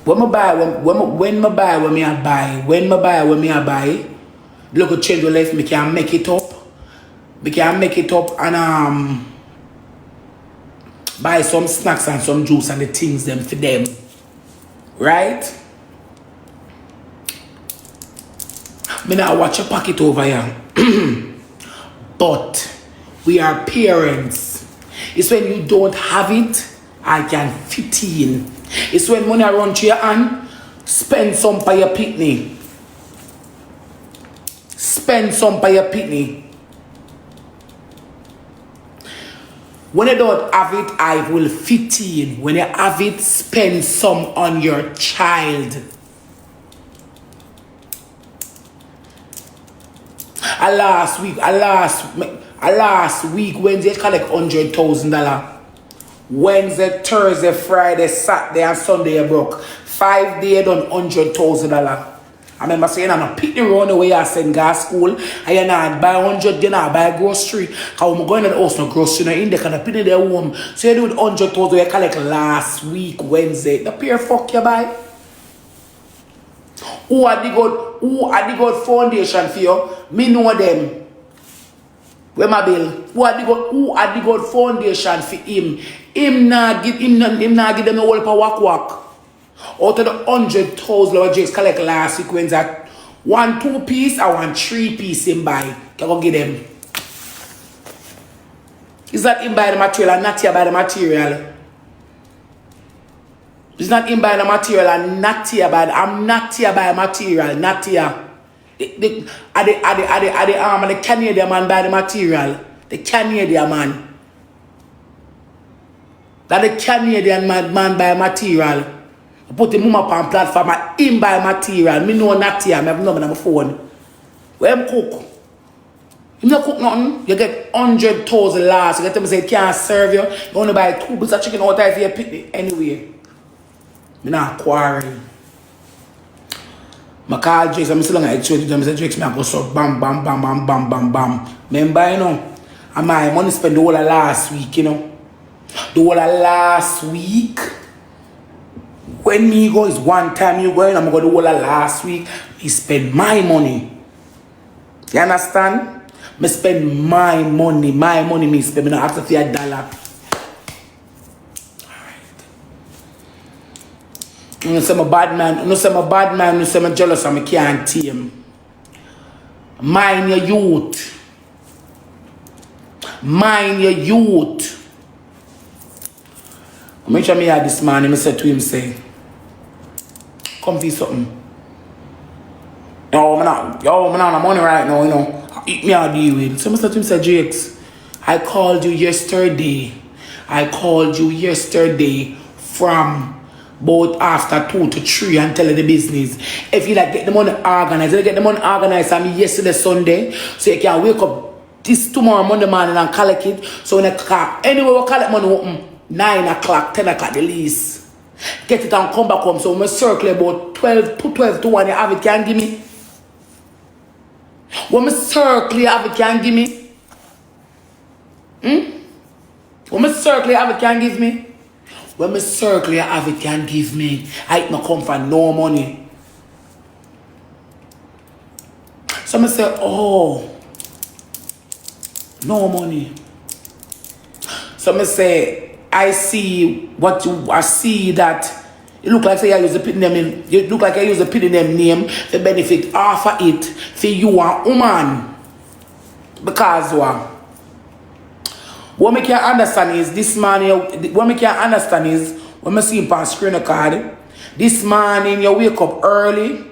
When I buy, look at change your life, me can make it up. We can make it up and buy some snacks and some juice and the things them for them. Right? Me now watch a pocket over here. But we are parents. It's when you don't have it, I can fit in. It's when money run to your hand, spend some for your picnic. Spend some for your picnic. When you don't have it, I will fit in. When you have it, spend some on your child. Last week, Wednesday, collect $100,000. Wednesday, Thursday, Friday, Saturday, and Sunday, you broke. 5 days done $100,000. I remember saying, I'm not picking around the way I send gas school. I not buy 100, you not buy grocery. Because I'm going to the house, no grocery, in there, because I put in their home. So you do with 100,000, you collect last week, Wednesday. The pair fuck you buy. Who are the good foundation for you? Me know them. Where my bill? Who are the good foundation for him? Him not give them the whole for walk. Out of the 100,000 Jakes collect last week when that 1 2 piece or 1 3 piece him buy. Can go get them. Is that him buy the material and not here buy the material? It's not him buy the material and not here buy the, I'm not here buy material, not here. The Canadian man buy the material. The Canadian man. That the Canadian man buy material. I put him up on platform and him buy material. Me know not here. I have number on my phone. Where him cook? Him not cook nothing. You get 100,000 last. You get them say it can't serve you. You only buy 2 bits of chicken out there for your picnic anyway. Me not quarrel. I call Jakes, I'm still on the show. I say, Jakes, I go so bam. Remember, you know, and my money spent the whole of last week, you know. The whole of last week. When me go is one time you going, I'm going to the whole of last week. He spend my money. You understand? Me spend my money me spend. Me not ask for $1. You say I'm a bad man, you say I'm jealous, and I can't tame. Mind your youth. Mind your youth. I'm sure me had this man, and I said to him, say, come for something. I'm not money right now, you know. Eat me out deal with. So I said to him, say, Jakes, I called you yesterday from about after 2 to 3 and tell you the business. If you like get the money organized, and yesterday Sunday, so you can wake up this tomorrow Monday morning and collect it. So when I call, anyway we collect money open 9 o'clock, 10 o'clock the least. Get it and come back home. So when I circle about 12 to 1, you have it, can give me. When I circle, you have it, can give me. When I circle, you have it, can give me. When me circle, you have it, can give me. I not come for no money. So I say, oh, no money. So I say, I see what you, I see that it look like say I use the pit name. You look like I use the pit name to benefit half of it for you and woman. Because what me can understand is this morning, what me can understand is when I see him on screen card, this morning you wake up early,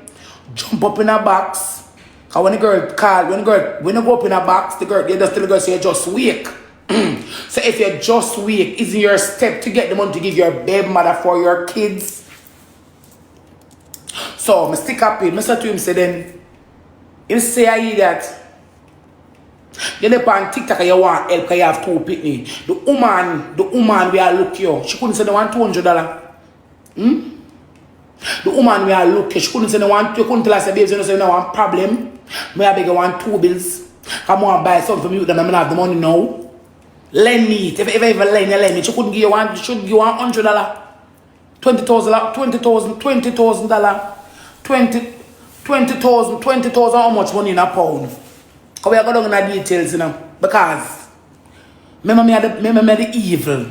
jump up in a box. Cause when the girl call, when you go up in a box, the girl say you just wake. So if you just wake, is your step to get the money to give your baby mother for your kids? So I stick up in, I said to him, say then, he say I hear that. You look on TikTok and you want help because you have 2 picnic. The woman we are look you. She couldn't say they want $200. The woman we are look you. She couldn't say they want, you couldn't tell us, babes, you say no one problem. Me I beg you want 2 bills. Come on buy something from you, then I don't have the money now. Lend me it. If I ever lend me, she couldn't give you $100. $20,000, $20,000, how much money in a pound? Because we are going down in the details, you know. Because, remember me the evil.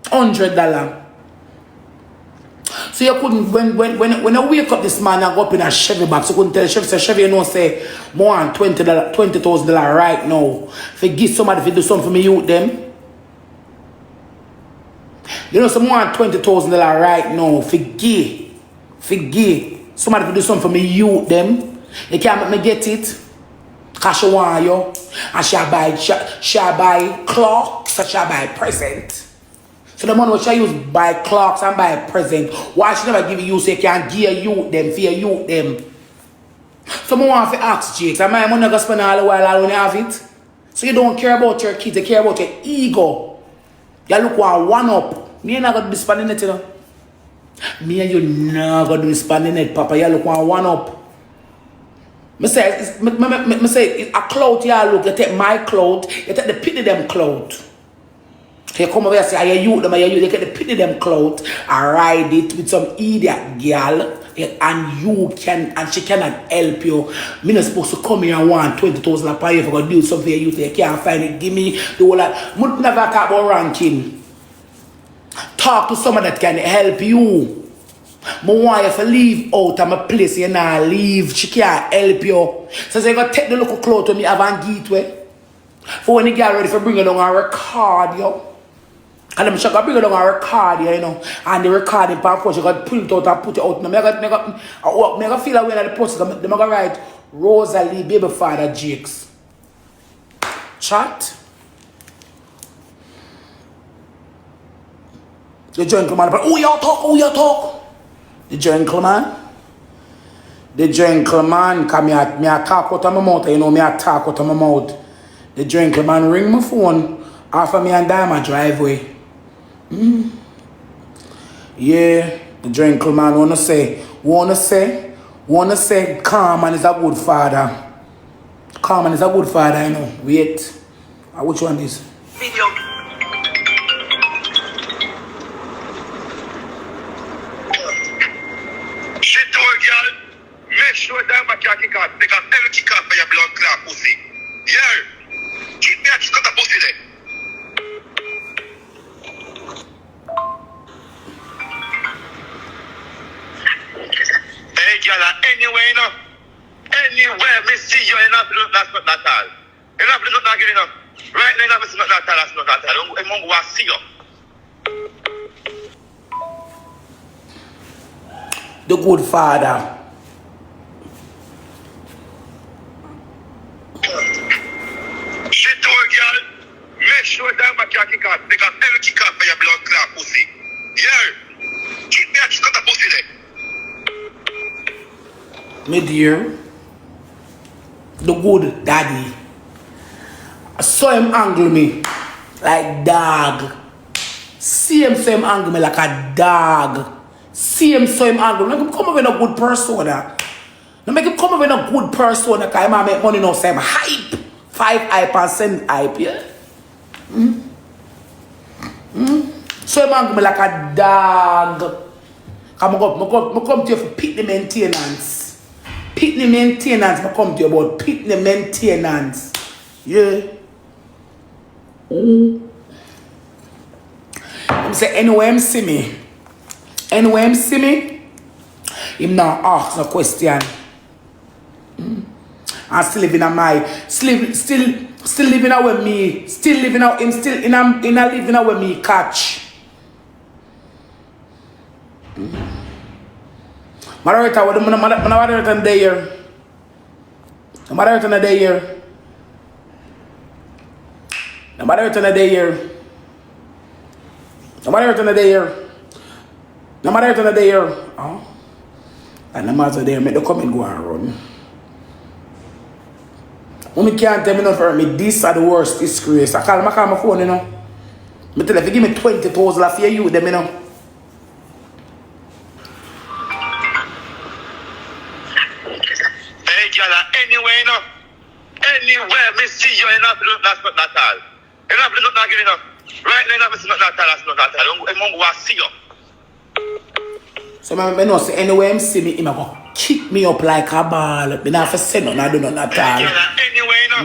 $100. So you couldn't, when I wake up this morning, I go up in a Chevy box, you couldn't tell Chevy, say, Chevy, you know, say, more than $20,000 right now. If you give somebody, if you do something for me, youth them. You know, some more than $20,000 right now. Forgive. Somebody if you do something for me, youth them. You can't make me get it. Because she want you. And she'll buy clocks, and she'll buy present. So the money which I use buy clocks and buy present. Why she never give you so you can give you them for you them? So I want to ask Jake, am I money going to spend all the while I don't have it? So you don't care about your kids, you care about your ego. You look one up. Me and I got to be spending it, you know. Me and you not going to be spending it, Papa. You look one up. Me say it's a cloth you look, you take my cloth, you take the pity them cloth. So you come over here and say, I you them, you take the pity them cloth, I ride it with some idiot girl, and you can, and she cannot help you. Me not supposed to come here and want $20,000 per year if I go do something for you, you can't find it, give me the whole lot. Never talk about ranking. Talk to someone that can help you. I want you to leave out of my place, you not leave. She can't help you. So you got to take the local clothes to me, have and get way. For when you get ready for bringing along a record, yo. And I'm sure I bring along a record, you know. And the recording part, you got to pull it out and put it out. Now, I feel like when I post it, I'm going to write Rosealee, baby father, Jakes. Chat. The gentleman, but who you talk? The gentleman, come me I talk out of my mouth, you know, me I talk out of my mouth. The gentleman ring my phone after me and down my driveway. Yeah, the gentleman wanna say, Caan is a good father. Caan is a good father, you know. Wait, which one is? Video. Make sure that my can't kick off because every kick off for your blood clot pussy. Yeah. Keep me a kick off the pussy then. Hey, girl, anyway, you know. Anywhere, me see you, you know, that's not at all. You know, that's not good enough. Right now, you know, it's not at all, that's not at all. I'm going to see you. The good father. Make sure that my can't kick off because every kick off for your blood clot pussy. Yeah. Keep me a kick off the pussy then. My dear, the good daddy. I saw him angle me like dog. See him saw him angle me like a dog. See him saw him angle me. Make him come up with a good persona. Now make him come up with a good persona because he might make money now, say him hype. 5% hype, yeah? So him angle me like a dog. I come to you for pitney maintenance. Pitney maintenance, I come to you about pitney maintenance. Yeah. Him say, anyway, him see me. Him now ask no question. And still living on my, still living out with me, still living out, him still in a living out with me catch. Margarita, what the Margarita in the year? The Margarita in the year. The Margarita in the year. The Margarita in the year. The Margarita in the year. Oh. And the matter there, make the comment go and run. Mommy can't tell me nothing for me. This are the worst disgrace. I call my phone, you know. I tell if you give me 20,000 for you, them, you know. Hey, girl, anyway, you know. Anywhere, me see you, you know, that's not at all. You know, not good enough. Right now, I'm not at all. I'm going to see you. So I know say anywhere I see me, he go kick me up like a ball. Me not for say nothing, I do nothing at all. Anywhere, you know.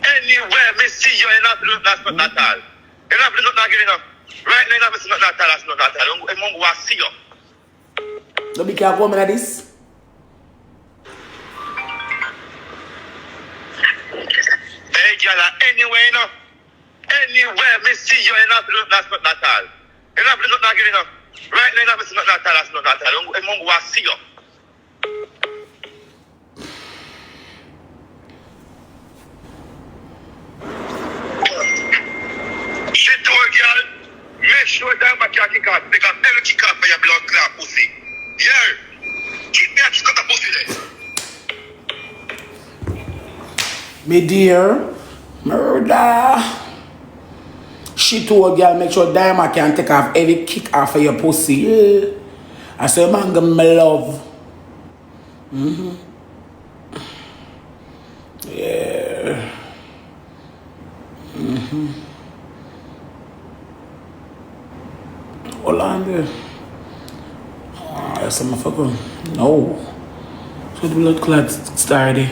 Anywhere me see you, you're not at all. You're not giving up. Right now, I'm not at all. I'm going to see you. No be careful me like this. Hey, girl, anywhere, you know. Anywhere me see you, you're not at all. You're not giving up. Right now, I'm not at all. I'm going to see you. Shit to a girl, make sure that my cat kick off, because every kick off for your blood clot pussy. Yeah. Keep me a kick off the pussy then. Me dear, murder. She told girl make sure Diamond can take off every kick off of your pussy. Yeah. I say man give me love. Yeah. Hold on there. Oh, that's a motherfucker. No. So the blood clot started.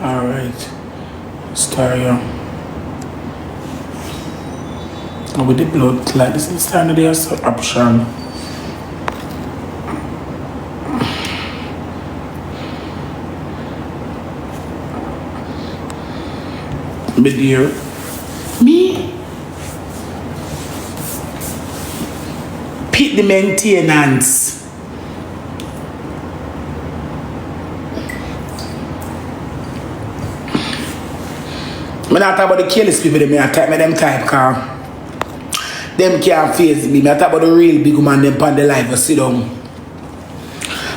Alright. Start here. And with the blood clot, this is starting to there's an option. Me dear. Me? Pick the maintenance. I'm not talking about the careless people, them type car. Them can't face me. I talk about the real big man them on the live and sit down.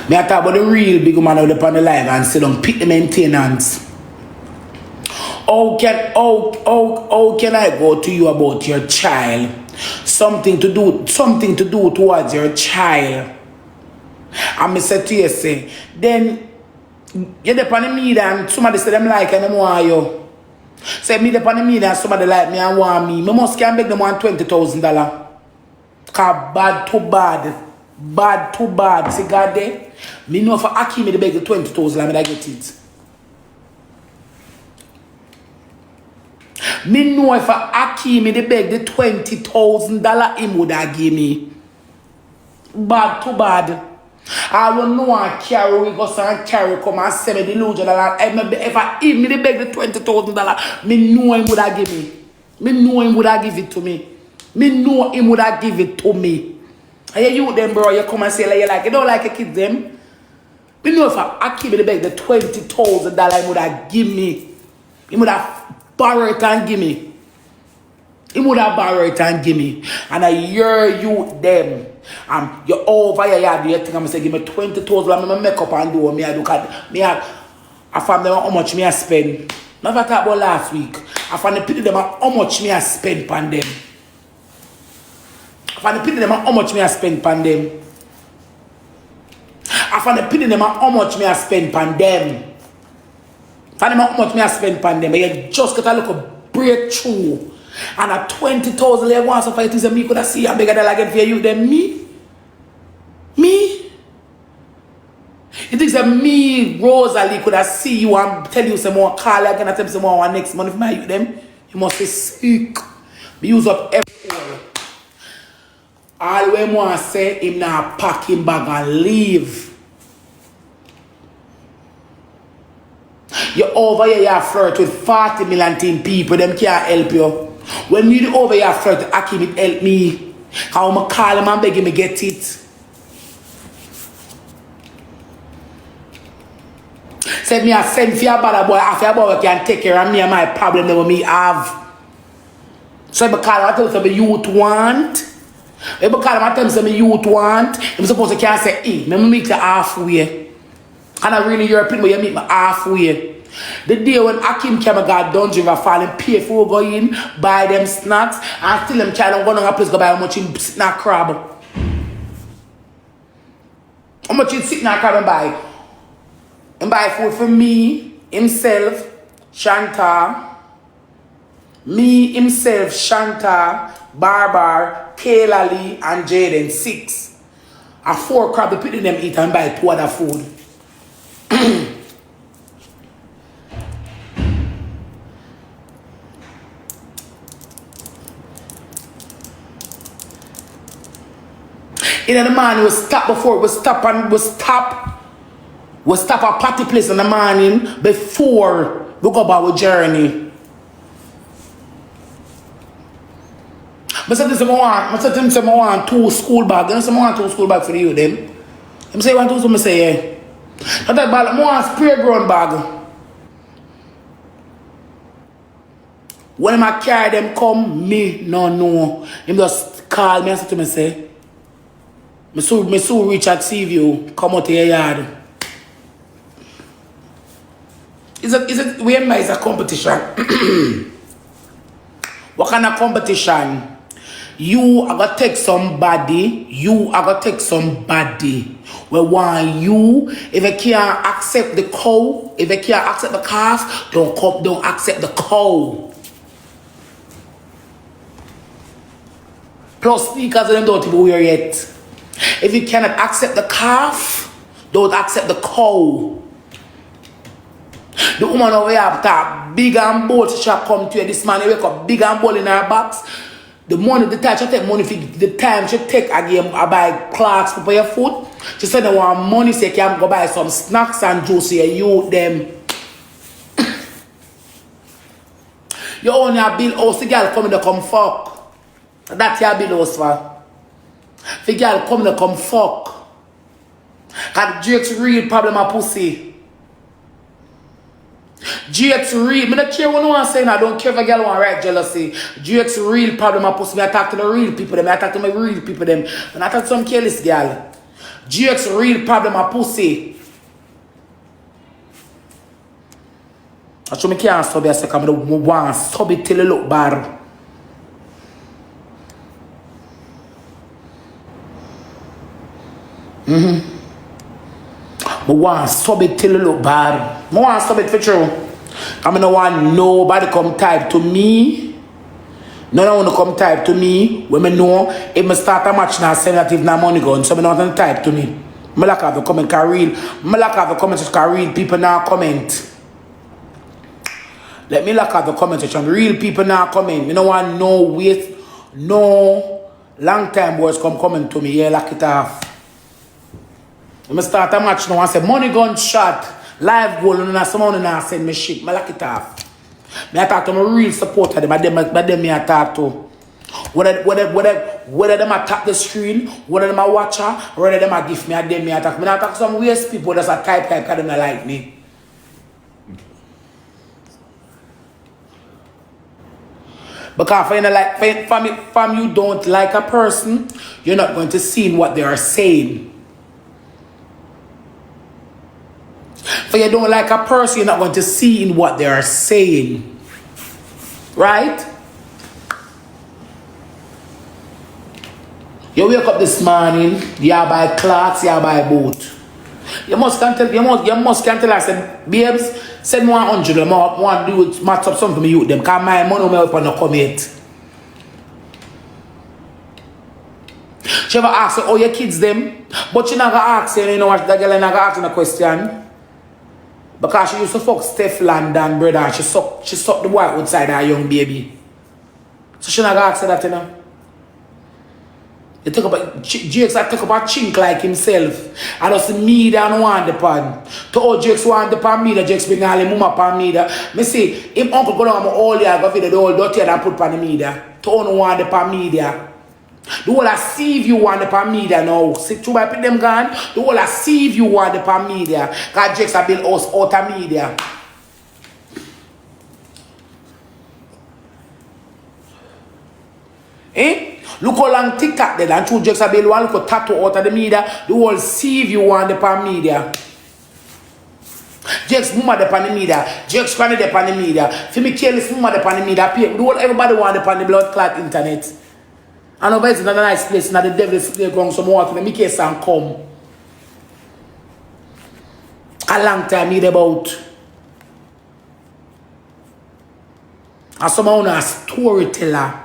I talk about the real big man out on the live and sit down. Pick the maintenance. How can I go to you about your child? Something to do towards your child. And I said to you, say, then you're the pan me and somebody say them like and them want you. Say me the pan me and somebody like me and want me. Me must can make them want $20,000. Cause bad too bad. Bad too bad. See God there? Me know for Aki me the beg the $20,000 me I get it. Me know if Aki me the beg the $20,000 him would have give me. Bad too bad. I don't know I carry we go and carry come and send me the delusion that if I give me the beg the $20,000, me know him would have give me. Me know him would have give it to me. Me know him would have give it to me. And you them bro, you come and say like you don't like a kid them. Me know if I give me the beg the $20,000 he would have give me. He would have borrow it and give me. He would have borrow it and give me. And I hear you them. You're over your yard, you think I'm say give me $20,000, I'm make up and do me I do I found them how much me I spend. Never talk about last week. I found the people them how much me I spend on them. I found the people them how much me I spend on them. I found the people them how much me I spend on them. Find them how much me I spend on them. You just get a little breakthrough. And at $20,000 you want to fight is me could have see a bigger than again for you than me. Me? You think that me, Rosealee, could have see you and tell you some more call again and tell you some more next month if my you them? You must be sick. Be use up every all we want to say him now pack him bag and leave. You over here you flirt with 40 million team people, them can't help you. When you over here flirt, Akim it help me. How I call him and beg him to get it. Say me I send for your bad boy, after your boy can take care of me and my problem that me have. So if I call him and tell him youth want. If I call him and tell him youth want, I'm supposed to can say, hey, let me meet you halfway. And I really European, but you meet me halfway. The day when Akim came and got dungeon and fall and pay for go in, buy them snacks, and still them child don't go to a place go buy how much in snack crab. How much in sit in a crab and buy? And buy food for me, himself, Shanta, me, himself, Shanta, Barbar, Kayla Lee, and Jaden. 6. A 4 crab, they put in them eat and buy 2 other food. In the morning, we stop before, we stop a party place in the morning before we go about our journey. I said to him, I want 2 school bags. I said, I want 2 school bags for you, them. I say, I want 2, so I say, yeah. I said, I want a spray ground bag. When I carry them come, me no know. Him just call me and say to me, say, me so Richard Seaview, come out to your yard. Is it remember it's a competition? What kind of competition? You are gonna take somebody, we want you, if you can't accept the cow, if you can't accept the calf, don't accept the cow. Plus sneakers and them don't even wear yet. If you cannot accept the calf, don't accept the cow. The woman over here have big and bold, she shall come to you. This man, he wake up big and bold in her box. The money, the time she take money for the time she take again, I buy clothes for your food. She said they want money so you can go buy some snacks and juice here, you them. You own your bill house, the girl coming to come fuck. That's your bill house for. The girl coming to come fuck. Cause Drake's real problem of pussy. Drake's real. I don't care what no one saying. I don't care if a girl want right jealousy. Drake's real problem of pussy. I talk to the real people them. I talk to my real people them. And I talk to some careless girl. Drake's real problem of pussy. I show me can't stop it a second. I want to stop it till it look bad. I want to stop it till it look bad. I want to stop it for true. I don't want nobody come type to me. No one want to come type to me when I know if I start a match now, send that if no money gone, so I don't want to type to me. I like have the comment can read. I like have the comments can read. People now comment. Let me look at the comment section. Real people now comment. You don't want no wait, no long time boys come comment to me. Yeah, lock it off. When I start a match now, I say money gun shot, live goal, and someone now send me shit. I lock it off. I talk to my real supporter, them, but them I talk to. Whether them I tap the screen, whether them I watch her, whether them I give me a them I talk. I talk to some waste people that's a type because them not like me. Because if you don't like a person, you're not going to see what they are saying. If you don't like a person, you're not going to see in what they are saying. Right? You wake up this morning, you buy clothes, you buy boot. You must can tell us, babes, send me 100, I want to do match up something for me with them, because my money will up on the comment. She ever ask her, oh, your kids them? But she never ask you, you know what, that girl never ask you a question. Because she used to fuck Steph Landon, brother, and she sucked the boy outside her young baby. So she never ask her that, you know. You talk about Jakes, I talk about chink like himself. I just media and want the pan. To all Jakes want the pan media, Jakes bring all the mama pan media. Me say, if uncle go down all year, go feed the whole dirty and put pan the media. To all want the pan media. The whole I see if you want the pan media now. See, two by put them gone. The whole I see if you want the pan media. Because Jakes have built us out of media. Eh? Look how long TikTok did and two Jakes have built one look tattoo out of the media. The whole see if you want the pan media. Jakes mama the pan media. Jakes granny the pan media. For me careless mama the pan media. The whole everybody want the pan the blood clot internet. And over it's another nice place, not the devil's playground, some water, let me case and come. A long time need about. And someone a storyteller.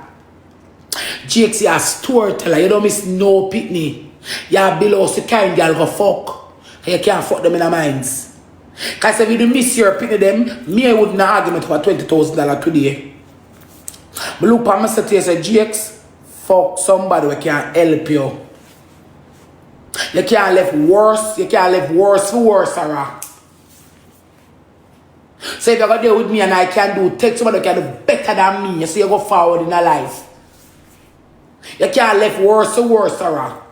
Jakes, you a storyteller. You don't miss no pitney. You a below the kind girl go fuck. And you can't fuck them in the minds. Because if you do miss your pitney them, me I would not argument for $20,000 today. But look at myself and say, Jakes, fuck somebody who can help you. You can't live worse. You can't live worse for worse, Sarah. So if you're going to deal with me and I can do, take somebody who can do better than me, so you go forward in your life. You can't live worse for worse, Sarah.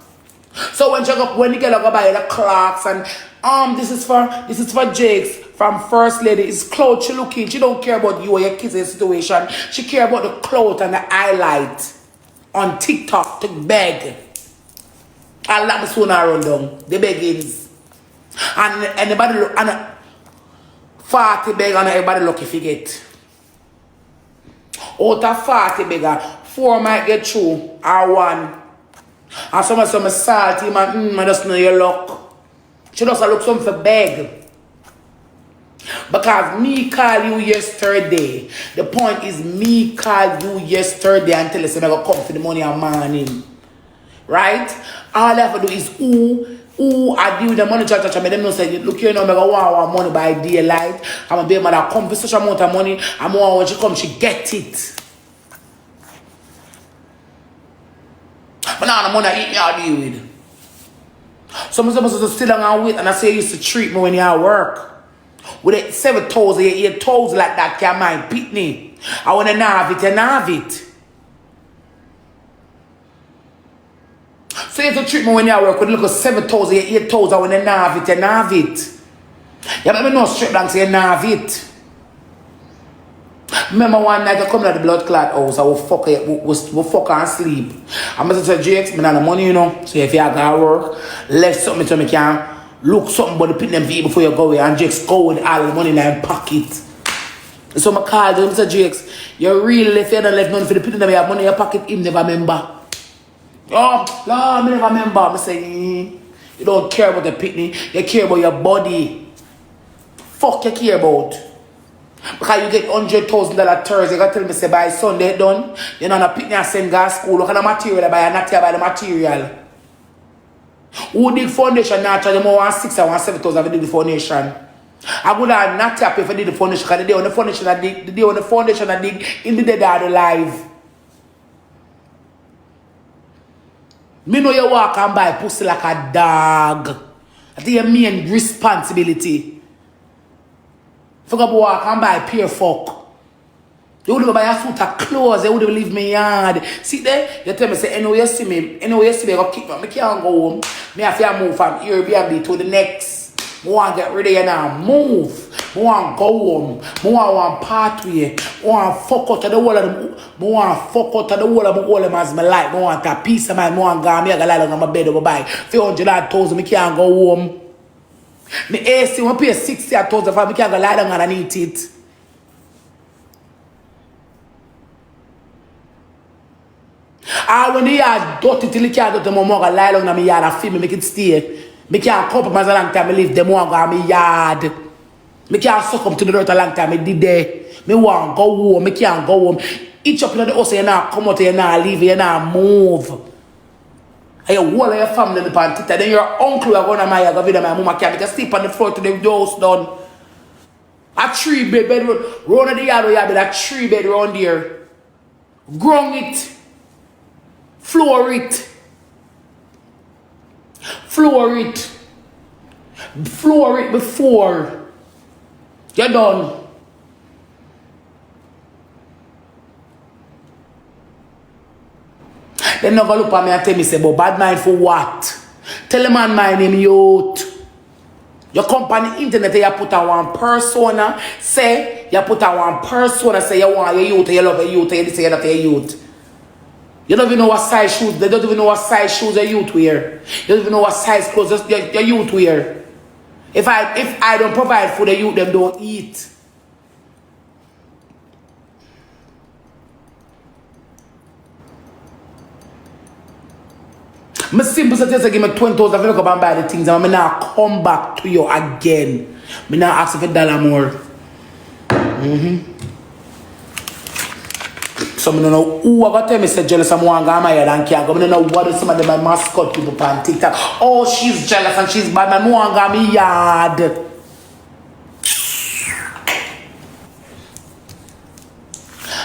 So when you get to go buy the clocks and this is for Jakes from First Lady. It's clothes she looking. She don't care about you or your kids' situation. She care about the clothes and the highlight on TikTok to beg. I'll let me soon run down. The beggings. And anybody look and 40 beg and everybody lucky if you get. Out of 40 beggar, 4 might get through or 1. And some salty man, I just know your luck. She just look something for beg. Because me call you yesterday. The point is me call you yesterday and tell us I'm going to come for the money and morning. Right? All I have to do is I deal with the money church. I made them know say, look here now, I'm going to want money by daylight. I'm going to be able to come for such amount of money. I'm going to when she come, she get it. But now the money I eat me, I deal with. Some of us sit down and wait, and I say you used to treat me when you're at work. With it 7,000, 8,000 like that, can mind pitney. I want to nav it. So you have to treat me when you're at work with look at 7,000, 8,000, I want to nav it. You let me know straight blank say nav it. Remember one night I come to the blood clot house, I will fuck and sleep. I'm going to say, Jakes, I have the money, you know. So if you have to work, left something so I can look something but put them V before you go away and Jakes go with all the money in your pocket. So I called him and said, Jakes, you really left, you don't left money for the putting them in your money in your pocket, him never remember. Oh, Lord, I never remember. I say, you don't care about the pitney, you care about your body. Fuck you care about. Because you get $100,000 Thursday, you got to tell me say by Sunday done, you're not a pitney and send gas school. Look at the material I buy, and not here by the material. Who dig foundation now charge more than 6 or 7,000 if you dig the foundation? I would have not happy if I did the foundation because the day on the foundation I dig, in the day they are alive. Me know you walk and buy pussy like a dog. That's your main responsibility. Forgot to walk and buy pure fuck. You would buy a suit of clothes, they would leave me yard. See there? You tell me, say, anyway you see me, I go kick me. I can't go home. I have to move from Airbnb to the next. I want to get rid of you now. Move. I want to go home. I want to pathway. I want to fuck out of the whole of them. I want to fuck out of the whole of them as my life. I want a piece of mind. I want to go and lie down on my bed over buy. $300,000, I can't go home. My AC, I pay $60,000 for I can't go lie down underneath it. When the yard dirty till you can't do the more lie down on my yard and feel me, make it stay. I can't compromise a long time, I leave them one go on my yard. I can't succumb to the dirt a long time, I did there. I want to go home, I can't go home. Each up in the house, you now come out, you now leave, you now move. And your whole of your family in the panty. Then your uncle are going to my yard, my mama can't sleep on the floor to the house done. A 3-bed bedroom, round the yard, you have a 3-bed round there. Ground it. Floor it. Floor it. Floor it before. You're done. Then not gonna look at me and tell me, say, but bad mind for what? Tell a man my name, youth. Your company internet, you put on one persona, say, you put on one persona, say you want your youth, you love your youth, you say that your youth. You don't even know what size shoes, they don't even know what size shoes your youth wear. You don't even know what size clothes your youth wear. If I don't provide food, the youth them don't eat. My simple suggestion give me 20,000 if you come and buy the things and I'm not come back to you again. I'm not ask for $1 more. Some don't know who ever tell me say jealous of one guy my head and can't go. I don't know what is some of them my mascot people on TikTok. Oh, she's jealous and she's bad. Man, one guy me yard.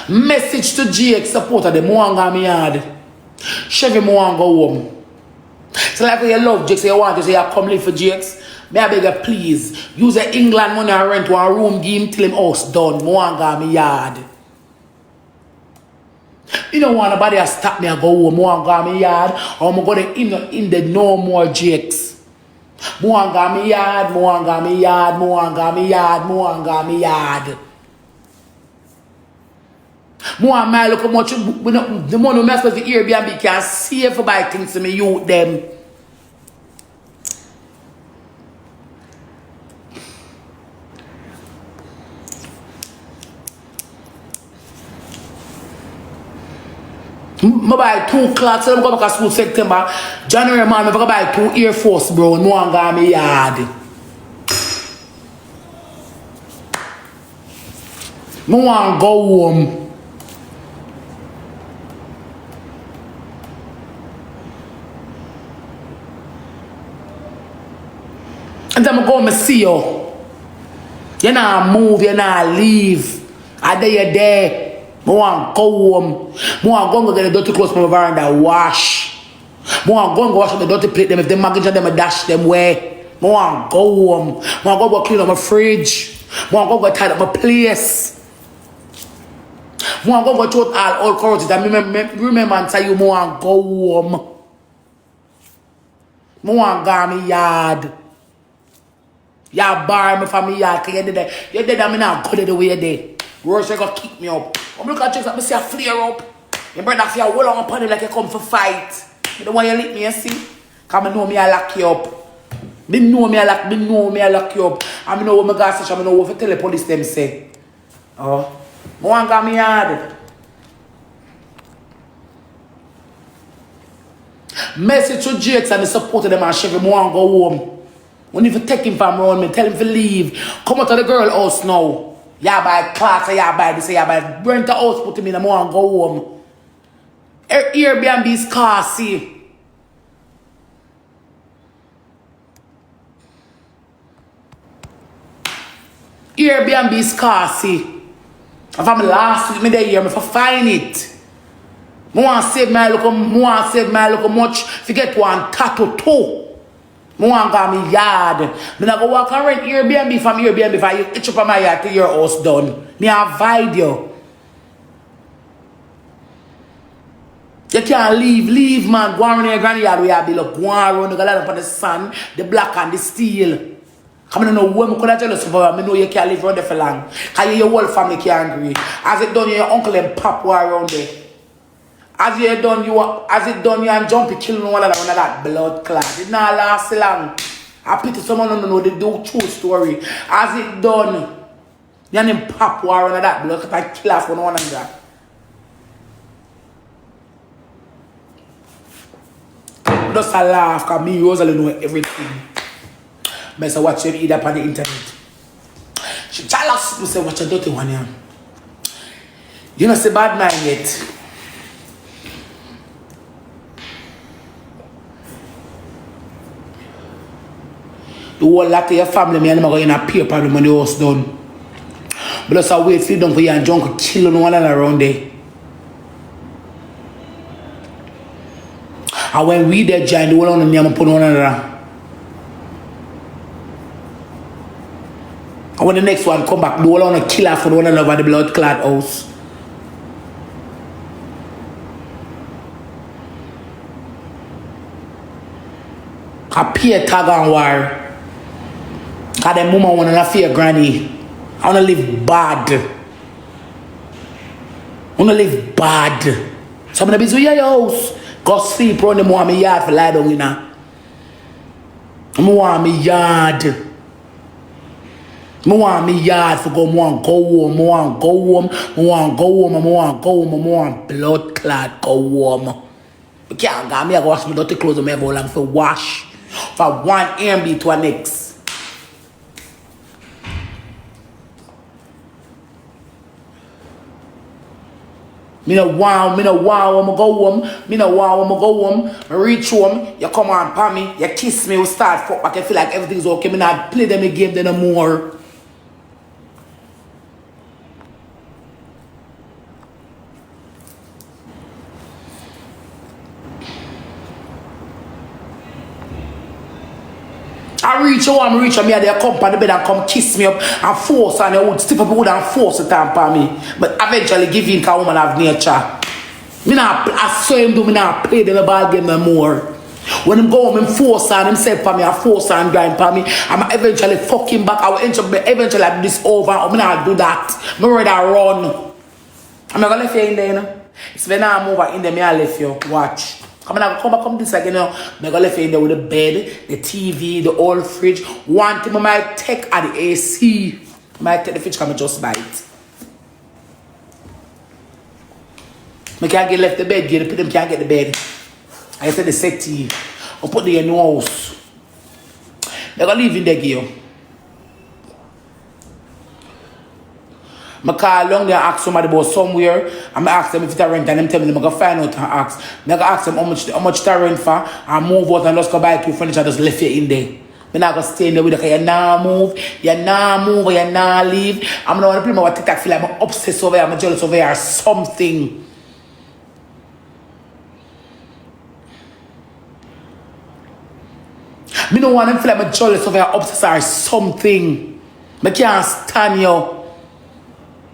Message to GX supporter them one guy me yard. Chevy me one go home. So like when you love GX, you want to say you come live for GX. May I beg you please use the England money and rent one room, give him till him house done. Me one guy me yard. You don't want nobody to stop me and go home. I want to go to my yard or I'm going to in the no more jakes. I want to go to my yard, I want to go to my yard, I want to go to my yard, I want to go to my yard. I want to look how much the money I spend for Airbnb can save for buy things to me youth them. I buy 2 clocks, so I go back to school September. January, man, I buy 2 Air Force, bro. No one got me yard. No one go home. And then I go and see you. You not move, you not leave. I day you there. I want to go home. I want to go get the dirty clothes from my veranda wash. I want to go wash up the dirty plate them. If they maggot them, I dash them away. I want to go home. I want to go clean up my fridge. I want to go tidy up my place. I want to go through all old currencies. I remember and tell you I want to go home. I want to go to my yard. You bar me from my yard because you did that. I not go the way there. Rosealee gonna kick me up. I'm looking at you like I see a flare up. You bring that for your whole on upon it like you come for fight. You don't want you lick me, you see? Cause I know me I lock you up. Me know me I lock you up. I know what my guys say, I know what to tell the police them say. Oh. I want to go me hard. Message to Jakes and the support of them and Chevy, I want to go home. When you take him from around me, tell him to leave. Come out to the girl house now. Yeah, buy clocks, yeah, buy this, yeah, buy rent a house, put him in the morning and go home. Airbnb is scarcity. Airbnb is scarcity. If I'm last week, me there here, me for find it. I want to save my look much. Forget one tattoo too. I want to go to my yard. I go walk and rent Airbnb from Airbnb if I itch up on my yard till your house done. I avoid you. You can't leave man. Go around your granny yard where you be look. Go around, you got up on the sun, the black and the steel. I don't know when I could tell you something. I know you can't live around there for long. Because your whole family can't agree. As it done, your uncle and pop were around there. As it done, you and Jumpy killing one another that blood clot. It not last long. I pity someone don't know the true story. As it done, you and him pop war on that blood clot and kill off one another. Just a laugh, because me, Rosealee know everything. I say watch you eat up on the internet. She jealous. I say watch a dirty one here. You know say bad mind yet. The whole lot of your family, me and them are going to pay problem when the house done. But just a wait for you down for you and junk killing one another around there. And when we there join, the whole on them put one another. And when the next one come back, the whole on kill off for one another the blood clot house. I pay tag and war. Cause them mama wanna fear granny. I wanna live bad. So I'm gonna be to your house. Go sleep around the more my yard for lie down, you know. I want me yard. I want me yard for go. I want go home. Blood clot go home. I can't go. I go wash my dirty clothes and I go long for wash. For one Airbnb to a next. I Me no wow, me no wow, I'ma go home. Me no wow, I'ma go home. I reach home, you come on pa me, you kiss me, we start fuck back, I feel like everything's okay. Me not play them game then no more. I reach home, me and they come on the bed and come kiss me up and force and they would step up wood and force it on me. But eventually give in because woman have nature. Me not, I saw him do, me not play the ball game no more. When him go home, him force on himself for me, I force and grind for me. I'm eventually fuck him back. I will eventually have this over. I'm not do that. I'm ready to run. I'm not gonna leave you in there, you know. It's when I move in there, I left you. Watch. Come back, come this again, you know. I'm gonna leave you in there with the bed, the TV, the old fridge. One thing I might take at the AC. I might take the fridge, come and just buy it. I can't get left the bed, get them can't get the bed. I said the settee. I put the new house. They're gonna live in there, girl. I call along there and ask somebody about somewhere. I'm gonna ask them if it's a rent and them tell me I'm gonna find out and ask. I'm gonna ask them how much to rent for and move out and just go buy 2 furniture just left you in there. I'm not gonna stay in there with you because you nah move, you nah leave. I'm not gonna play my TikTok feel like I'm obsessed over here, I'm jealous over here or something. Me no want them feel like I'm jealous of your obsessed or something. I can't stand you.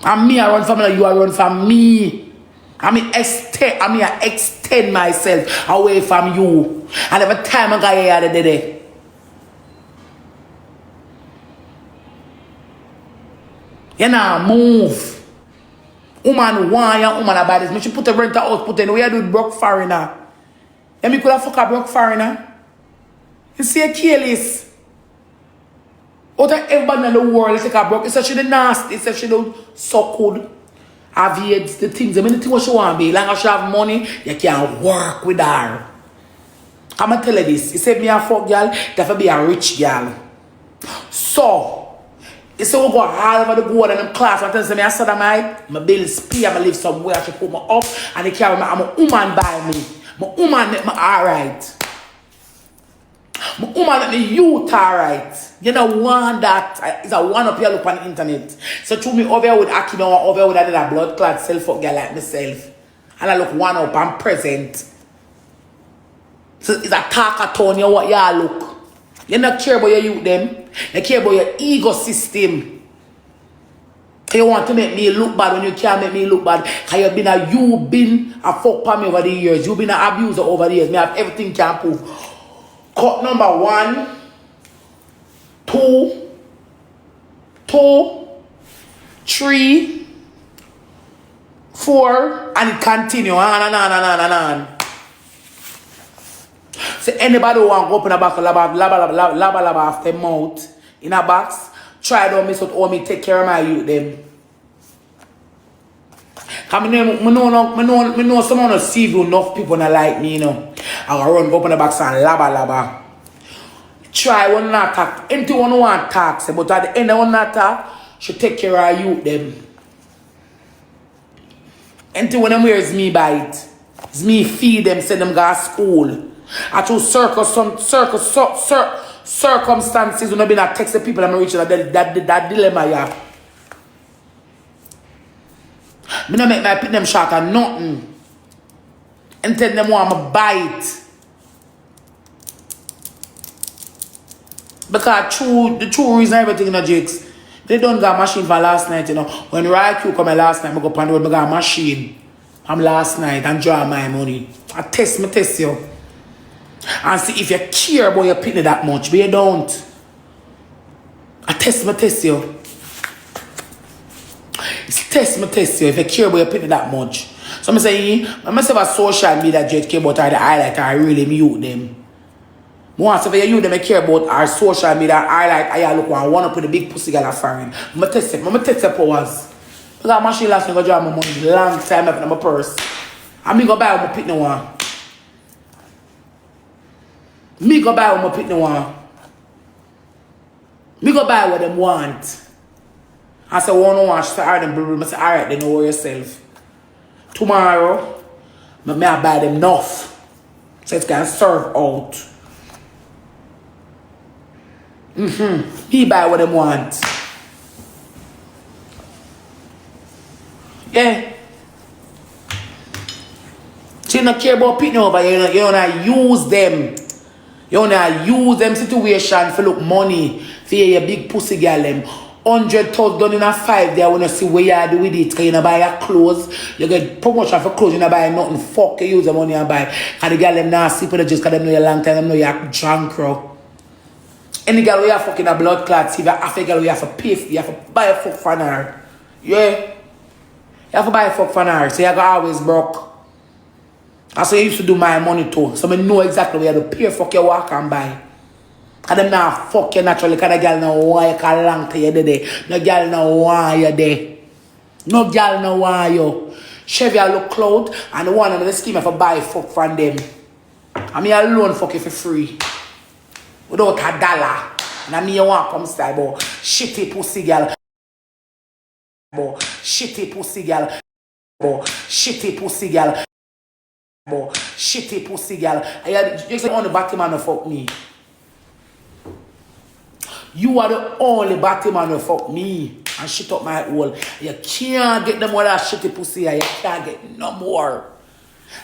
And me I run from you, I run from me. I extend myself away from you. And every time I go here, there. You know, move. Woman want you, woman about this. Me should put a rent out, put in where you do broke foreigner. And me could have fuck a broke foreigner. You see a careless. Out of everybody in the world, it's like a broke. It's actually nasty. It's actually so good. Have AIDS, the things, the many things what she want to be. Long as she have money, you can work with her. I'm going to tell you this. You said me a fuck girl, you have to be a rich girl. So, you say we go all over the world in the class and tell me I sodomite, my bills pay, I live somewhere, she put me up, and they carry me, I'm a woman by me. My woman make me alright. My woman make me youth alright. You know one that is a one up here look on the internet. So to me over here with Akima or over here with a blood clot self fuck girl like myself. And I look one up and present. So it's a talkathon, you what y'all look. You not care about your youth them. You care about your ego system. You want to make me look bad when you can't make me look bad. Because you've been a fuck for me over the years. You've been an abuser over the years. Me have everything can prove. Cut number 1, 2, 3, 4, and it continue on. So anybody who want to open a box of laba after mouth in a box, try don't miss out or me take care of my youth them. Cause me know someone will see you enough people not like me, you know. I will run open the box and laba. Try one not talk. Anything one want talk, say, but at the end of one not talk, should take care of you them. Anything when them wear is me buy it. It's me feed them, send them go to school. I to circumstances when I been a text the people I'm reaching that dilemma yeah. Me no make my put them shot or nothing. And tell them want to bite. Because the true reason everything in the jigs, they don't got machine for last night, you know. When RIQ come last night, I go up on the road, I got a machine. I'm last night and draw my money. I test you. And see if you care about your pitney that much, but you don't. I test you. It's test you if you care about your pitney that much. So I'm saying, I must have a social media jet care about the highlight, I really mute them. Once if you them care about our social media highlight, I look one up with the big pussy girl foreign. I'm test your powers. Because machine last night go draw my money long time up in my purse. And me go buy my pitney one. Me go buy what my pitney want. Me go buy what them want. I say, one want, she say, alright, then, I say, alright, then know yourself. Tomorrow, may I buy them enough. So it can serve out. He buy what them want. Yeah. She don't care about pitting over. You don't use them. You don't use them situation for look money for your big pussy girl them. 100,000 done in a 5 day. I want to see where you do with it. Because you don't buy your clothes. You get promotion for clothes. You don't buy nothing. Fuck you use the money and buy. Because the girl them not sleep with the just because they know you a long time. They know you're drunk, bro. Any girl who you fucking a blood clot, see if you have a girl who you have to pay for, you have to buy a fuck for her. Yeah. You have to buy a fuck for her. So you have to always broke. That's what I used to do my money too. So I know exactly where to pay fuck you walk and buy. And them now fuck you naturally because the girl no want you call long to you there. No girl no want you there. No girl no want you. Chevy a look cloud and the one of the scheme for buy fuck from them. I mean alone fuck you for free. Without $1. And I mean you want come style but shitty pussy girl. But shitty pussy girl. But shitty pussy girl. But shitty pussy girl. You say only Batman who fuck me. You are the only Batman who fuck me and shit up my hole. You can't get them more that shitty pussy. You can't get no more.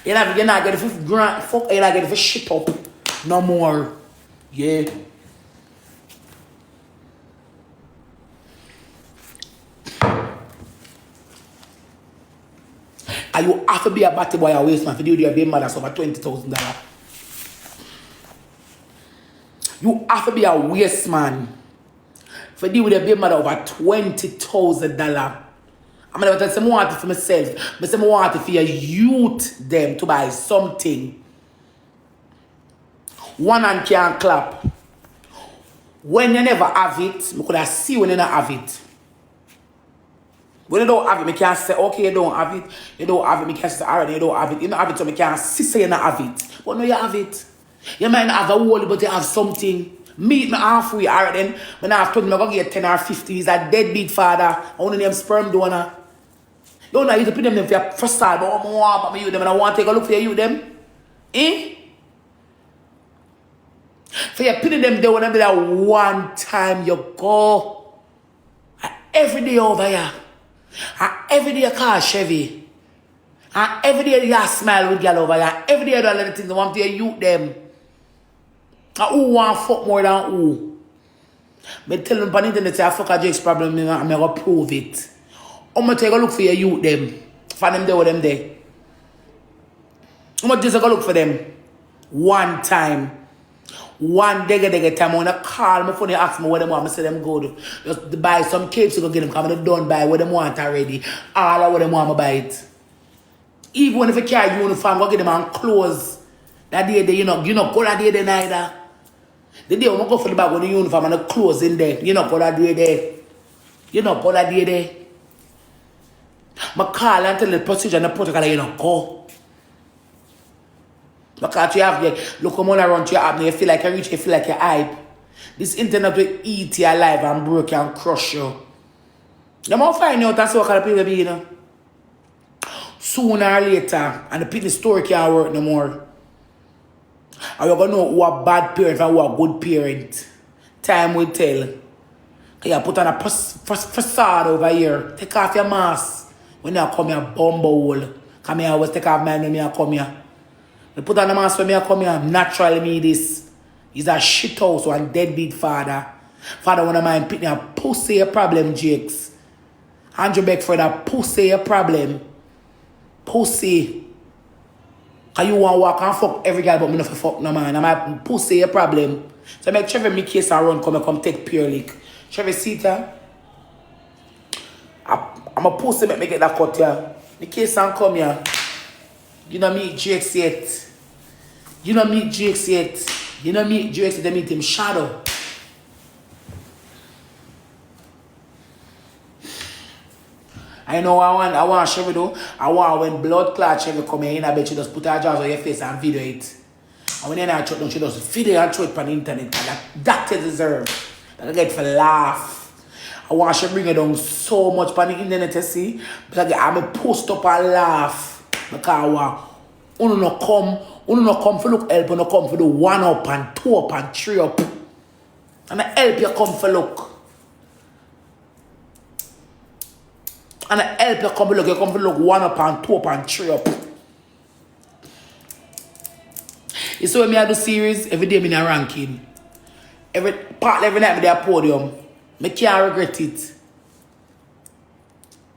You're not get the grand fuck. You're not get the shit up no more. Yeah. And you have to be a batty boy a waste man for do your baby mother over $20,000. You have to be a waste man for deal with a baby mother over $20,000. I'm gonna tell some want it for myself. But some want it for your youth them to buy something. One hand can't clap. When you never have it, I could have see when you don't have it. When you don't have it, I can't say, okay, you don't have it. You don't have it, I can't say, alright, you don't have it. You don't have it, so I can't see say you don't have it. But no, you have it. You might not have a whole, but you have something. Meet me halfway, alright then. When I have told me I'm going to get 10 or 50, he's a deadbeat father. I want to name sperm donor. You don't know, you to put them for your facade, but I want to use them and I want to take a look for you, them. Eh? For you putting them there whenever that one time you go. Every day over here. Every day you call Chevy. Every day you smile with girl over here. Every day you do a lot of things you want to youth them. Who want fuck more than who? I tell them on the internet say I fuck a Jake's problem and I'm going to prove it. I'm going to take a look for your youth them. Find them there with them there. I'm going to just take a look for them. One time. One day time I want to call my phone and ask me what they want. I say them good. Just buy some cakes to go get them because they don't buy what they want already. All of what they want to buy it. Even if you carry uniform, go get them on clothes. That day you know go that day there neither. The day I go for the bag with the uniform and the clothes in there. You know go that day there. You know go that day there. I call and tell the procedure and the protocol you know go. Because you have the look come on around your app, you feel like you're rich, you feel like you're hype. This internet will eat you alive and break you and crush you. You might find out that's what kind of people be, you know. Sooner or later, and the story can't work no more. And you're going to know who a bad parent and who a good parent. Time will tell. You put on a facade over here. Take off your mask. When you come here, bumble. Come here, I always take off mine when I come here. I put on the mask when I come here, naturally me this. He's a shit house one deadbeat father. Father one of mine picking a pussy a problem, Jakes. Andrew Beckford a pussy a problem. Pussy. Cause you want to walk and fuck every guy but me not for fuck no man. I'm a pussy a problem. So I make Trevor me case and run come take pure leak. Trevor Sita. I'm a pussy make me get that cut here. The case and come here. You don't meet Jakes yet. You don't meet Jakes yet. You don't meet Jakes yet, they meet him shadow. I know I want Chevy though. I want when blood clot Chevy come in, I bet you just put her jaws on your face and video it. And when I throw she just video and throw it on the internet. And that is deserve. That I get for laugh. I want she bring it down so much on the internet to see. Because I'm a post up and laugh. Because uno no come for look help, uno come for do 1 up and 2 up and 3 up. And I help you come for look. And I help you come for look. You come for look 1 up and 2 up and 3 up. You see when me I do series, every day me in a ranking. Every night me there a podium. Me can't regret it.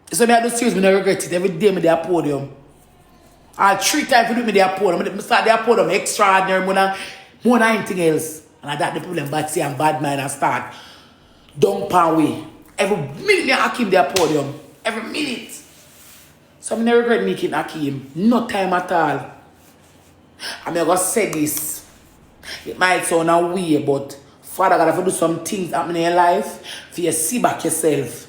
You see me I do series, me don't regret it. Every day me there a podium. And 3 times we do me there a podium. Me start there a podium extraordinary more than anything else. And I that the people bad say and bad mind and start down pan way. Every minute me Hakeem there a podium. Every minute. So I never regret making Hakeem. No time at all. I'm gonna say this. It might sound a weird, but Father God, if you do some things happening in your life, for you see back yourself.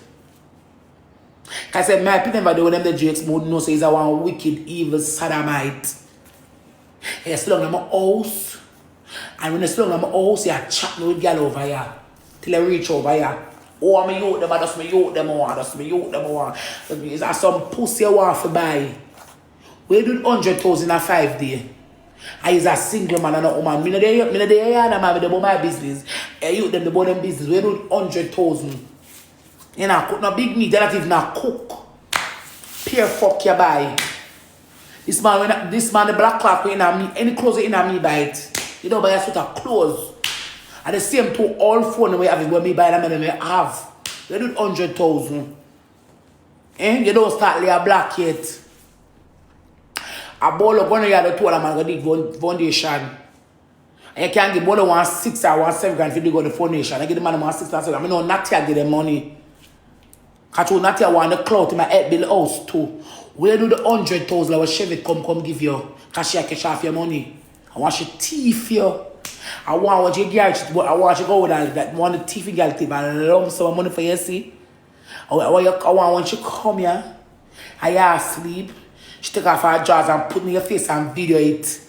Because I said, my people never do them the Jakes mode, no, so he's a one wicked, evil sodomite. He slung in my house. And when he slung in my house, he chat me with girl over here. Till I reach over here. Oh, I'm a youth them, I just me youth them on, Is there some pussy you want to buy? We do 100,000 in 5 days. I is a single man and a woman. Me no dey about my business. You them the about them business. We do 100,000. You know, cook no big meat. They not even cook. Pure fuck you buy. This man the black cloth in me. Any clothes in me buy it. You don't buy a sort of clothes. And the same to all phone we have when me buy them and me have. We do 100,000. You don't start lay a black yet. A ball of 1 year to 2 man go dig foundation. And you can't give ball 1 6 or 1 7 grand if you go the foundation. I give the man 1 6 or 7. I mean no not here give them money. Cause you not here want the clout in my head build house too. Where do the 100,000 our Chevy come give you? Cause she cash off your money. I want you thief you. I want you girl I want you go with that one the thief girl tip and lump some money for you see. I want you come here. I sleep. She take off her jaws and put me in your face and video it.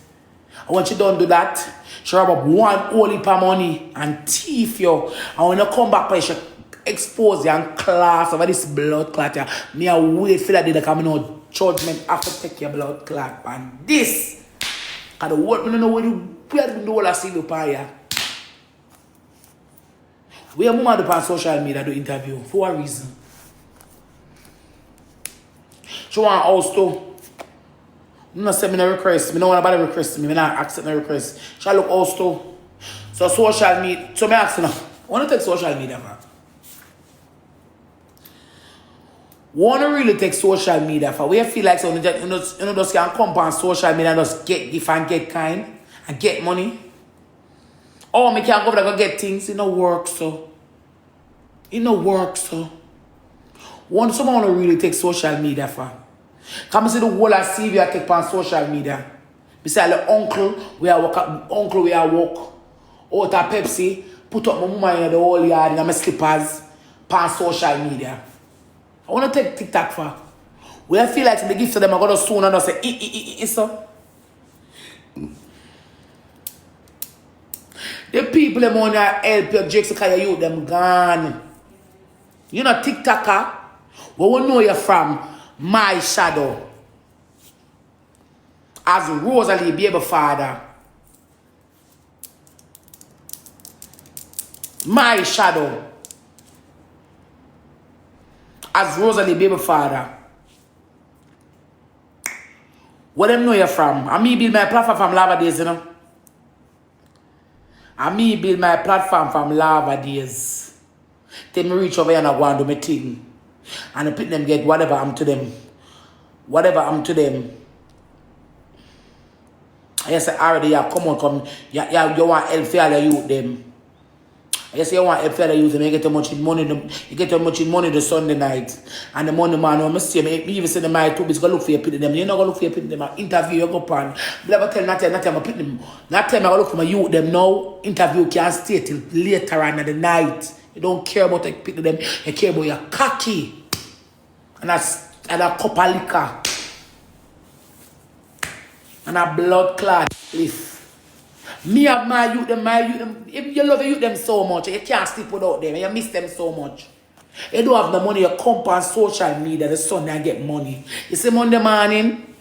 And when she don't do that, she rub up 1 whole heap of money and thief you. And when you come back, she expose you and class over this blood clot. Me I wait for that day that come no judgment after take your blood clot. And this, because the world, I don't know where the whole I see the fire. We have women on social media do interview for a reason. She want house too. I don't send me no request. I don't want nobody request me. I don't accept no request. Shall look also. So social media. So I ask you now. I want to take social media, man. Want to really take social media for where you feel like so you just can come on social media and just get gift and get kind and get money. Or me can go over there and get things. It no work so. It no work so. Want someone want to really take social media for. Come and see the whole of CV I take on social media. Beside the uncle where I work, out of Pepsi, put up my mama in the whole yard in my slippers, on social media. I want to take TikTok for. Where I feel like the gift to them, I got to soon and I say, so. The people them want to help your Jakes because you them gone. You know TikToker, where we know you're from. My shadow as Rosealee baby father. My shadow as Rosealee baby father. Where them know you from? I me build my platform from Lava Days, you know. I me build my platform from Lava Days. Then me reach over here and I go and do my thing. And I put them get whatever I'm to them. Whatever I'm to them. I say already, yeah, come on, come. You want help for all the youth them. I say you want help for all the youth them. You get too much money. You get too much money the Sunday night. And the Monday man, I see me even say the my two bits go look for your pit them. You not go look for your pit them. Interview you go pan. Never tell not time I put them. Not time I go look for my youth them now. Interview can't stay till later on in the night. You don't care about the pit them. You care about your cocky. And a cup of liquor. And a blood clot. Me have my youth them. If you love them so much, you can't sleep without them. You miss them so much. You don't have the money, you come on social media the Sunday and get money. You see Monday morning,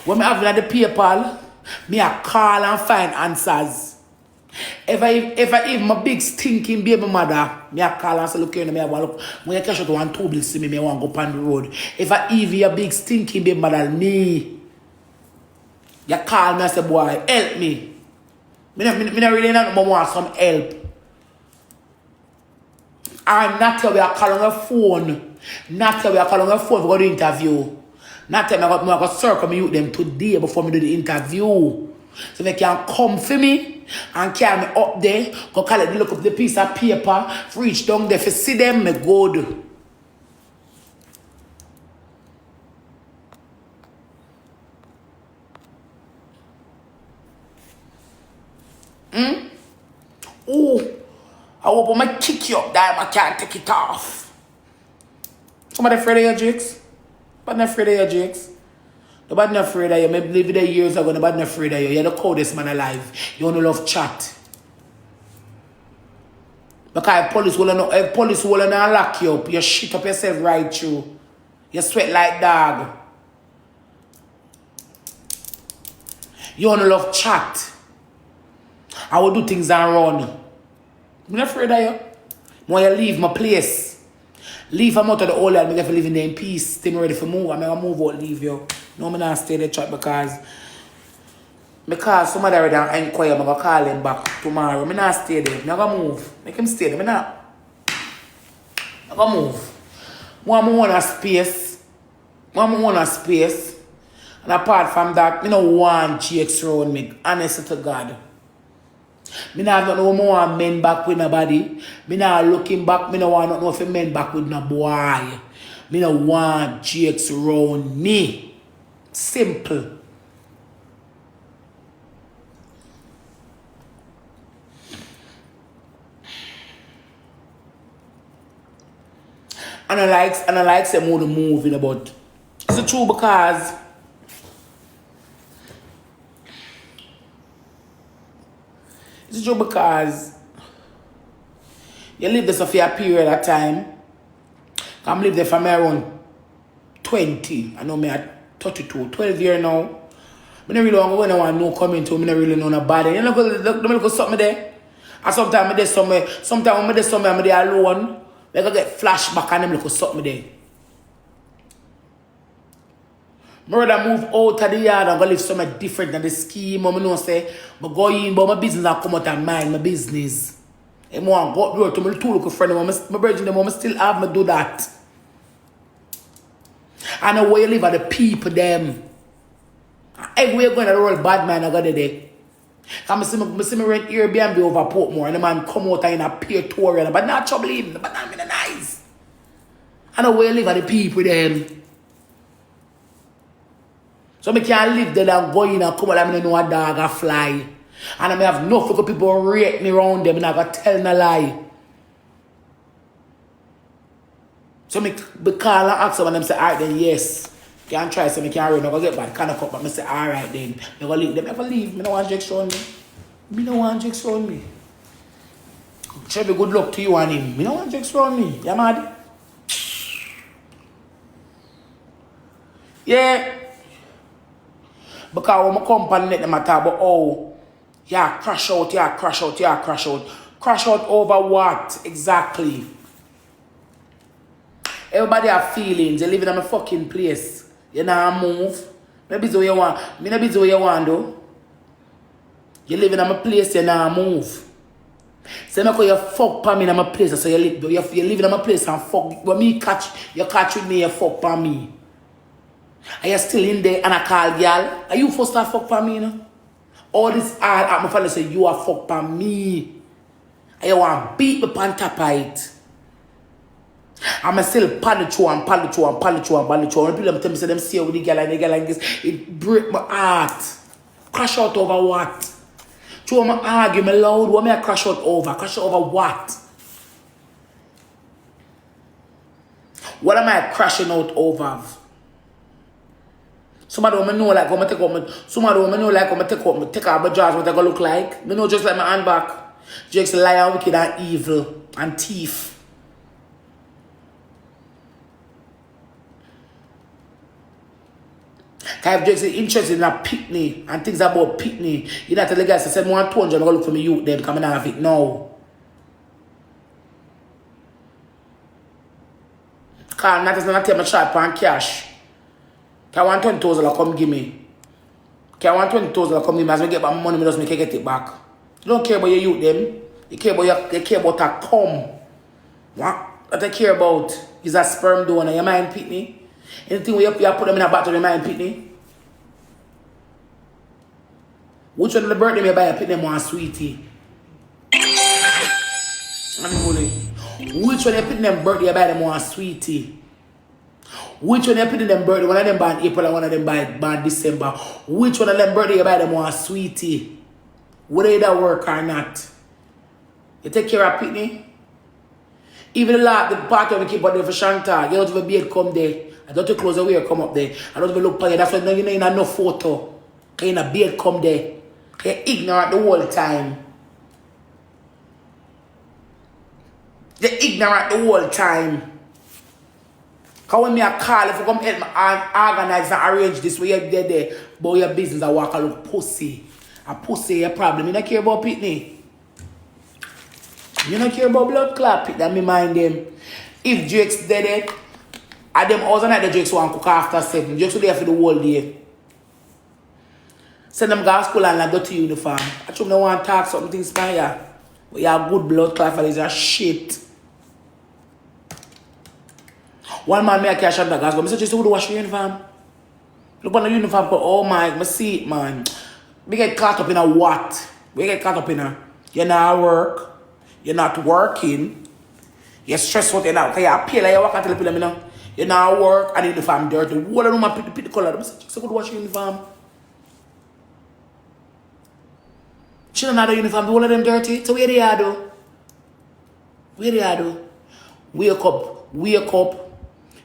When I have it at the PayPal, me I call and find answers. If I even my big stinking baby mother, me I call and say, look here, me I want look. When you catch out 1 2 bills, see me, I want to go on the road. If I even a big stinking baby mother, me, you call me and say, boy, help me. Me not really not want some help. I'm not tell we are calling a phone. Not tell we are calling a phone for the interview. Not tell me I'm going to circle me with them today before me do the interview. So they can come for me and carry me up there. Go call it, look up the piece of paper. Reach down there. If you see them, me good. Oh, I hope I kick you up there, I can't take it off. Somebody afraid of your jigs? Nobody not afraid of your jigs. Nobody not afraid of you. Maybe live there years ago, nobody not afraid of you. You're the coldest man alive. You only love chat. Because police will not lock you up. You shit up yourself right through. You sweat like dog. You only love chat. I will do things and run. I'm not afraid of you. When you leave my place, leave them out of the old land, I have to live in there in peace. Still ready for move. I'm going to move out, leave you. No, I'm not stay there chat because somebody already inquire, I'm going to call him back tomorrow. I'm not stay there. I'm going to move. Make him stay there. I'm going to move. One more on a space. And apart from that, I don't want GX around me. Honestly to God. Me not no more men back with nobody. Me not looking back. Me no want no for men back with no boy. Me no want GX around me. Simple. And I like some more moving about. It's true because it's true because you live this for a period of time. I'm live there from around 20. I know me at 32, 12 years now. I don't really want to want no coming to. I don't really know nobody. You know, look something there. And sometimes I'm there somewhere. Sometimes I'm there somewhere. I'm there alone. I go get flashback and them look something there. I rather move out of the yard and go live somewhere different than the scheme. I know say, I go in, but my business and come out and mind my business. I want to go to my two local friends. My brethren, I still have me do that. And the way you live are the people, them. Everywhere going to roll bad man, I got there. I see me rent Airbnb over Portmore and the man come out in a peer tour, but not trouble him, but not really nice. And the way you live are the people, them. So I can't live there and go in and come out and I know a dog a fly. And I have enough for people rate me around them and I got tell no lie. So I call and ask them and them say, alright then, yes. Can't try so I can't run, I go get bad kind of cup, but I say, alright then. I go leave them, I go leave. I don't want Jake on me. I don't want Jake on me. Chevy, good luck to you and him. I don't want Jake on me. You mad? Yeah. Because when I come and let them talk about, oh, yeah, crash out. Crash out over what exactly? Everybody have feelings. You live in a fucking place. You know move. Maybe it's what you want. Maybe it's what you want though. You live in a place, you know move. So you fuck pa me in my place. So you live in a place and fuck. When me catch, you catch with me, you fuck pa me. Are you still in there and I call girl? Are you first to fuck for me, you know? All this all at my father say you are fuck for me. And you want to beat me on top of it. I'm still paddle through. When people tell me say them see with the girl and the girl like this, it break my heart. Crash out over what? Through my argue me loud, what may I crash out over? Crash out over what? What am I crashing out over? Somebody who know like how I take out my jaws, what I gonna look like. Me know just like my hand back. Jake's a liar, wicked and evil and thief. If Jake's interested in a picnic and things about picnic, you have to tell the guys, I said, more 200, I'm going to look for me youth, them coming out of it now. Caan, that is not take my shot on cash. Can I want 20,000 come give me? Can I want 20,000 come give me? As I get my money, I just make get it back. You don't care about your youth, them. You care about a cum. What? What I care about is a sperm donor. You mind pitney? Anything where you put them in a bottle, you mind pitney? Which one of the birthday may buy a pitney more sweetie? Which one you put them birthday, you buy them more sweetie? Which one you put them birthday? One of them by April and one of them by December. Which one of them birthday you buy them more sweetie? Whether that work or not. You take care of pitney? Even the part of the keep out there for Chantal, you don't have a beard come there. I don't have clothes away come up there. I don't even look for you. That's why you know you have no photo. You have a beard come there. You're ignorant the whole time. You're ignorant the whole time. Because when me a call, if you come help me organize and arrange this way you're there, but your business I walk a look pussy. A pussy your problem. You don't care about pitney. You don't care about blood clot pit that me mind them. If Drake's dead, at them hours and night the Drake's want to cook after 7. Drake's will there for the whole day. Send them go to school and go to uniform. I told them I want to talk something things by you. But you have good blood clot for this are shit. One man me a cash on the gas, but I said, just who do wash your uniform? Look on the uniform, but oh my, I see it, man. We get caught up in a what? We get caught up in a, you're not at work, you're not working, you're stressed out, you're not, because you're pale, you're walking to the pillar, you're not at work, and the uniform dirty. What do I pick the color? I said, just who do wash your uniform? She don't have the uniform, all of them dirty. So where they are though? Where they are though? Wake up.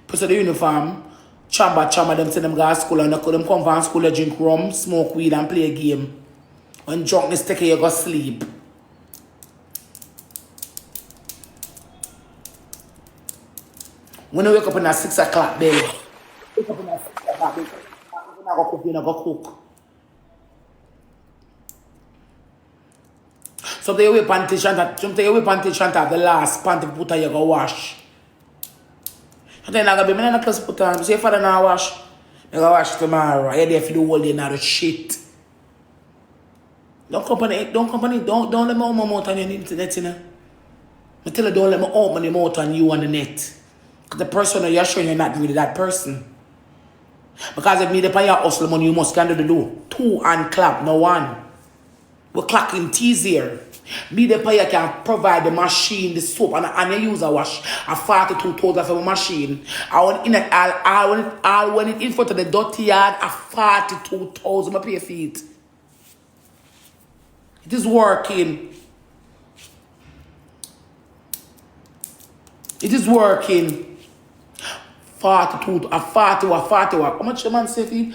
Put on the uniform, chamba, them send them go to school and them come from school and drink rum, smoke weed and play a game. When drunkness take you go sleep. When you wake up at 6 o'clock, baby. Wake up at 6 o'clock, baby. You're not go cook. Sometimes you wear panty shanta, the last panty put on you go wash. Then I be not close put on. Say father now wash. I go wash tomorrow. I there for the whole day now the shit. Don't let me open my mouth on your internet, you know. I tell you don't let me open my mouth on you on the net. Because the person that you're showing you're not really that person. Because if me the pay your hustle money you must kind of do. 2 and clap, no 1. We're clocking T's here. Me the payer can provide the machine, the soap, and you use a wash. A 42,000 for a machine. I want it in front of the dirty yard, a 42,000 I pay for it. It is working. It is working. 42, a 40. How much the man say for it?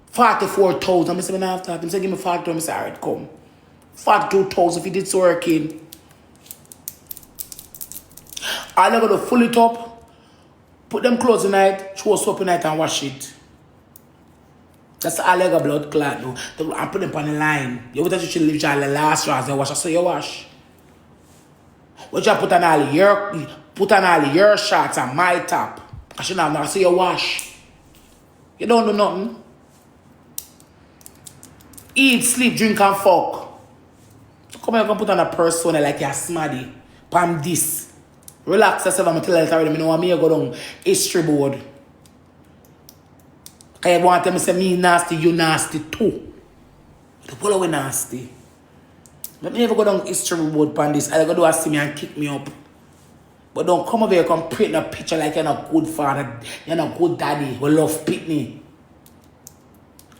44,000. I say, I have to. He say, give me 42,000. I say, alright, come. 42,000 if it is working. I'm going to full it up, put them clothes tonight, throw soap tonight and wash it. That's all I got blood clot though. And put them on the line. You want to leave the last round and wash, so you wash. What you put on all your shots and my top. I should have so you wash. You don't do nothing. Eat, sleep, drink and fuck. Come here, you can put on a persona like you're smaddy. Pam this. Relax yourself, I'm telling you already. I know I'm here go down history board. Because you want them to say me nasty, you nasty too. The whole way nasty. Let me never go down history board pam this. I go do a see me and kick me up. But don't come over here and paint a picture like you're not good father, you're not good daddy, who love pitney.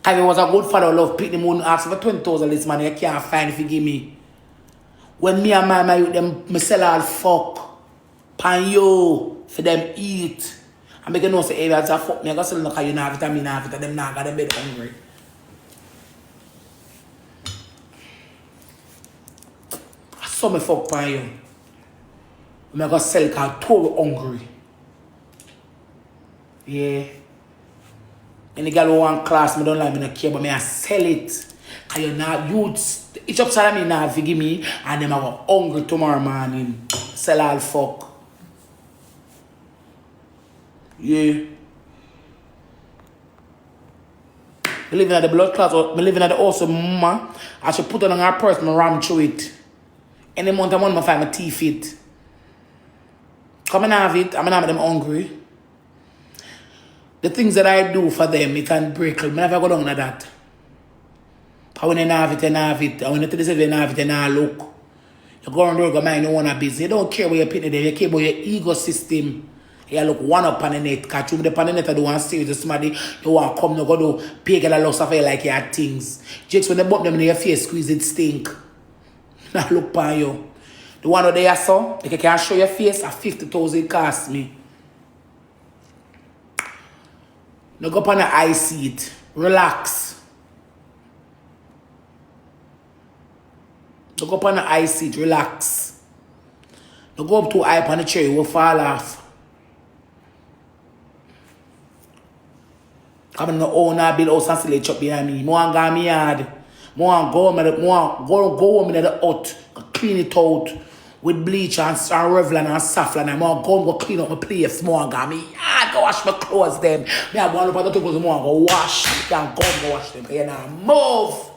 If it was a good father who love pitney, I wouldn't ask for 20,000 this money, you can't find if you give me. When me and my youth, them, me sell all fuck. Pan yo, for them eat. I make you know say, hey, that's a fuck me, I got sell no because you not have it, and me not have it, and them not got them bed hungry. I saw me fuck pan yo. I got sell because I'm too hungry. Yeah. Any girl who want class, me don't like me not care, but me I sell it. Cause you not youths. Each up side of me now forgive me and them I go hungry tomorrow morning. Sell all fuck. Yeah. Me living at the blood clot, me living at the house of mama. I should put it on her purse, me ram through it. Any month I want me find my teeth it. Come and have it, I'm gonna have them hungry. The things that I do for them, it can break. I never go down to that. But when you have it, you have it. And when you tell yourself you have it, you not look. You go around the world, mind your own business. You don't care where you're putting it there. You care about your ego system. You look one up on the net. Because you the on the net, you don't want to see with somebody. You want to come, you go to pay a loss of you like you had things. Jakes, when they bump them in your face, squeeze it stink. Now look on you. The one that I saw, if you can show your face, at 50,000 cost me. Now go up on the eye seat. Relax. Now go up on the eye seat. Relax. Now go up too high on the chair. You will fall off. Come in the owner build house and still chop behind me. More and go me yard. More and go home in the hut. Clean it out. With bleach and Revlon and Safran. I'm going to go clean up my place. More and go me yard. Go wash my clothes them. Me I go on up at the tools more and go wash. You can go wash them. You know, move.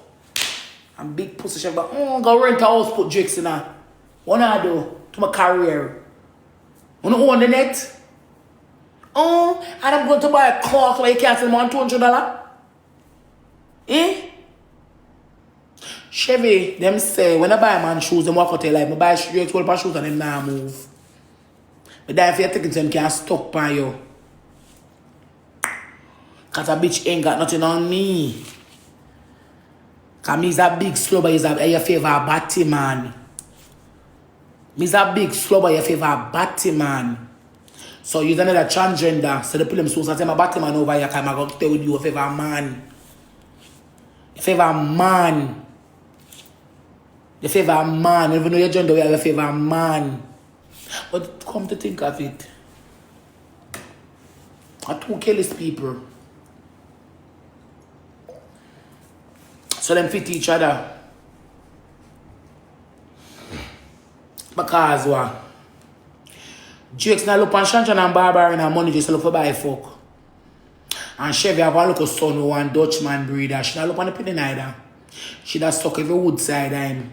I'm big pussy chef, but go rent a house, put drinks in her. What I do to my career? Wanna own the net? Oh, and I'm going to buy a clock like you can't sell more than $200. Eh? Chevy, them say, when I buy a man shoes, them walk out their life. I buy 12 pair shoes and them now move. But then if you're taking them, can't stop by you. Because a bitch ain't got nothing on me. Because me's a big slobber, you favor a batty man. Me's a big slobber, you favor a batty man. So you're another transgender. So the problem is, I say my batty man over here, I'm going to tell you you favor a man. You favor a man. You favor a man. Even though you're gender, you favor a man. But come to think of it, are two careless people. So them fit each other. Because what? Jakes now look on Shanchan and Barbara and her money just look for buy fuck. And Chevy have a little son who one Dutchman breeder. She not look on the penny neither. She just stuck every wood side of him.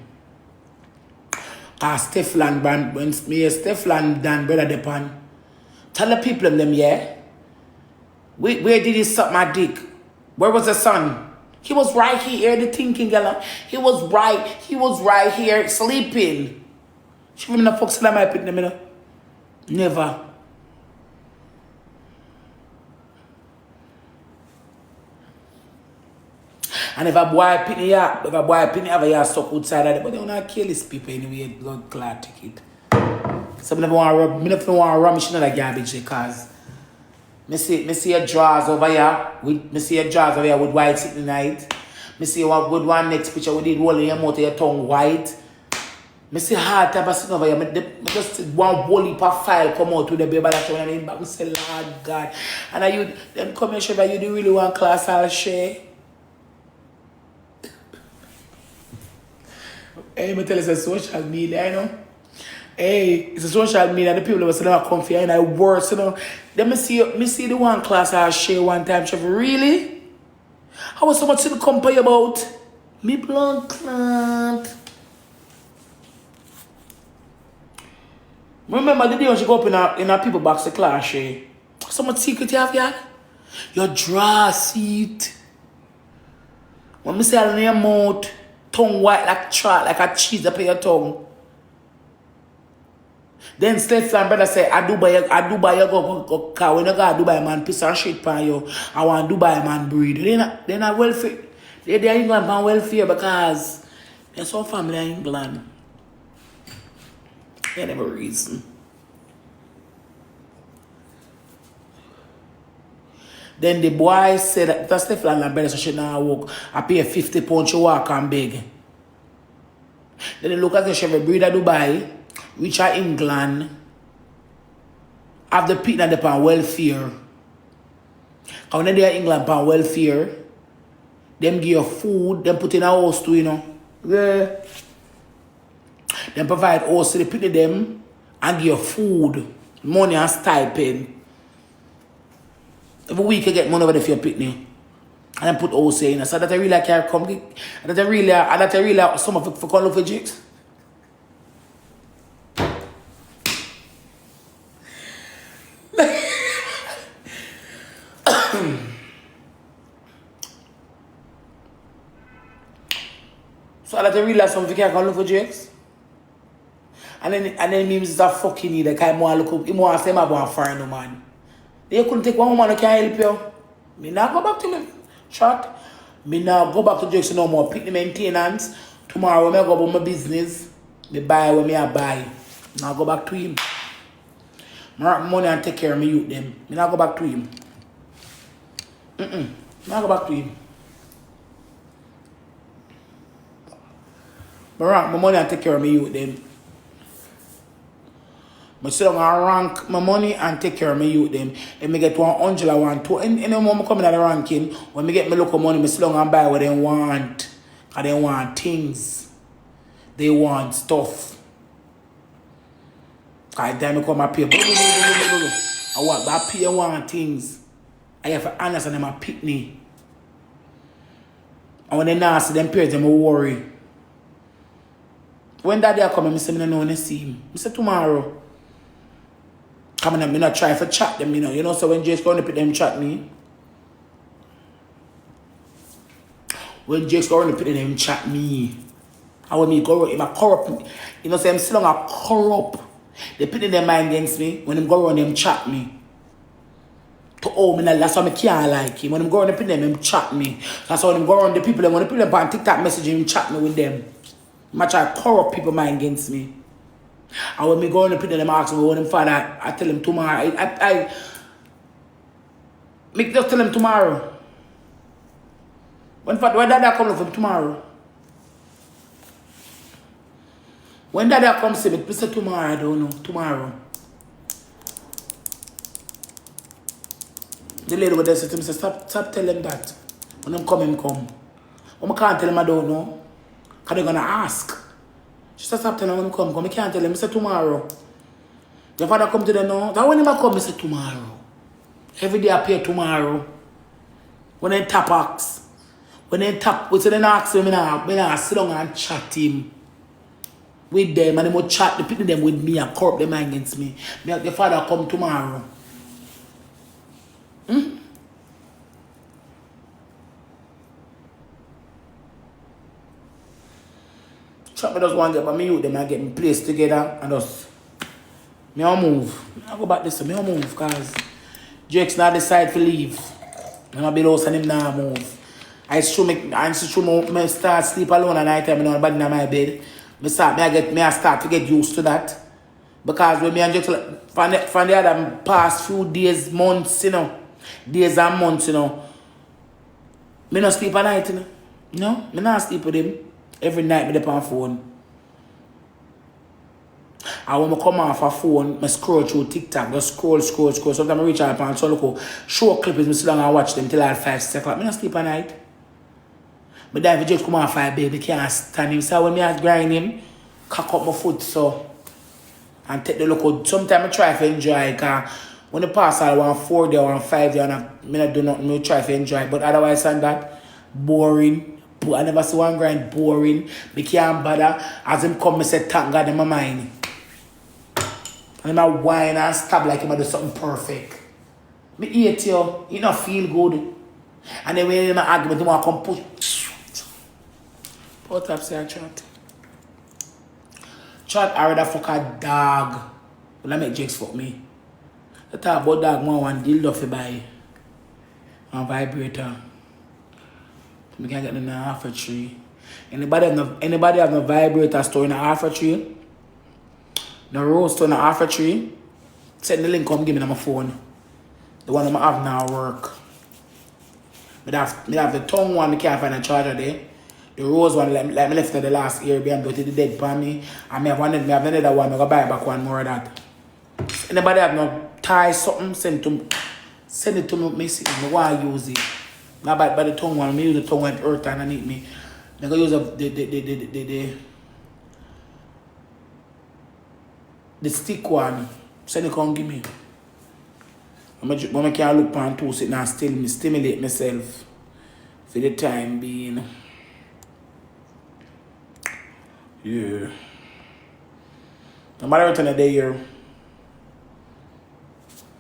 Cause Stefan brand when me Stefan Dan brother depan. Tell the people them yeah. Where did he suck my dick? Where was the son? He was right here, the thinking girl. He was right here sleeping. She even the fuck slam my pit in the middle. Never. And if a boy pin ever you stuck outside of it, but they don't want to kill these people anyway, blood clot ticket. So I never want to rub me like garbage because I see your drawers over here with white sitting tonight. I see one good one next picture with it rolling your mouth, your tongue white. I see hard type of sitting over here. I just see one whole file come out with the baby that show and I say, Lord God. And you then come and show that you do really want class I'll share. Hey, I tell you, it's a social media, you know. Hey, it's a social media, the people that say they're comfy and I worse, you know. Then me see the one class I share one time, Chef. Really? How was so much to compare about? Me blood clot. Remember the day when she go up in a people box the class, she. So much secret you have, yeah? Your draw seat. When me say I your mouth, tongue white like a cheese up in your tongue. Then Stefan brother say, I do buy you go car. When you go to Dubai man, piss and shit pan you. I want Dubai man breed. They're not welfare. They're England man welfare because there's some family in England. They never reason. Then the boy said that Stefan and brother so she now walk. I pay £50 to walk and beg. Then they look at the chef breed at Dubai. Which are England, have the pit and the pan welfare. when they are England on welfare, them give you food, them put in a house too, you know. Yeah. Them provide house to the people them and give you food, money and stipend. Every week you get money over there for your picnic. And then put house in. So that I really care come. That I really some of it for call for jigs. So that I realize something can call for jigs. And then memes is a fucking need. Like I want to look up. He want to say my boy foreign no man. They couldn't take one woman who can help you. Me not go back to me. Shot. Me now go back to jigs no more. Pick the maintenance. Tomorrow when I go about my business. Me buy when me I buy. Now go back to him. I have money and take care of me youth them. Me now go back to him. Now go back to him. I rank my money and take care of me youth them. I sit down and rank my money and take care of me youth them. If me get 100 I want to. Any moment coming at the ranking, when me get my local money, I sit down and buy what they want. And they want things. They want stuff. Because then I come and pay. I want, but I pay and want things. I have to understand them and pick me. And when they nasty, them parents, them worry. When that day come, I say, I don't know when I see him. I say, tomorrow. Come on, I'm not try to chat them, you know. You know, so when Jake's going to pick them chat me. When Jake's going to pick them chat me. And when me go if I corrupt, you know, so I'm still on a corrupt. They put in their mind against me. When them go around them chat me. To oh, me that's why I can't like him. When them go around them chat me. That's why when them go around the people, when the people on TikTok message him, chat me with them. I try to corrupt people mind against me. And when me go on the people, them ask me when them father, I tell them tomorrow. I just tell them tomorrow. When dad come from tomorrow. When dad comes to me, I say tomorrow, I don't know. Tomorrow. The lady would say to me, stop telling them that. When them come, come. When I can't tell them I don't know. Because they're going to ask. She said, stop telling them when come. I can't tell them. I say tomorrow. Your father come to them now. That when they come, I say tomorrow. Every day I pay tomorrow. When they tap ask. When they tap, when they ask me, I sit down and chat him. With them. And they will chat, they pick them with me and corrupt them against me. Your father come tomorrow. Chop me just want to get by me youth them and get me placed together and just me I'll move. I go back this way, me I'll move because Jake's not decide to leave. And I'll be lost and him now move. I start sleep alone at night time and nobody in my bed. I start to get used to that. Because when me and Jake from the other past few days, months, you know. Days and months, you know. Me not sleep at night, you know. No, me not sleep with him. Every night, me dey on phone. And when I come off a phone, I scroll through TikTok, just scroll. Sometimes I reach out and so look, show clips, I sit down and watch them till like 5, 6 o'clock. I don't sleep at night. But then if just come off my bed, I can't stand him. So when I grind him, cock up my foot so and take the look out. Sometimes I try to enjoy because when the pass I want 4 day or 5 day and I do nothing, I try to enjoy. But otherwise than that, boring. I never see one grind boring. Me can't bother. As him come, I say thank God in my mind. And I whine and stab like him I do something perfect. Me hate you. You not feel good. And then when in an argument, you want to come push. Put up, say I chat. Chat, I rather fuck a dog. But I make Jakes fuck me. I talk about dog more one dildo for buy. And vibrator. We can't get in the half a tree. Anybody have no vibrator store in a half a tree? No rose store in a half a tree? Send the link, come give me my phone. The one I have now work. I have the tongue one, I can't find a charger there. The rose one, like me left at the last year, I'm going to the dead for me. And I have another one, I'm going to buy back one more of that. Anybody have no tie something, Send it to me, see, I want to use it. Not by the tongue one, I use the tongue one earth underneath me. I'm going to use the stick one. Send it, come give me. When I can look on to sit and stimulate myself for the time being. Yeah. No matter what time of day here.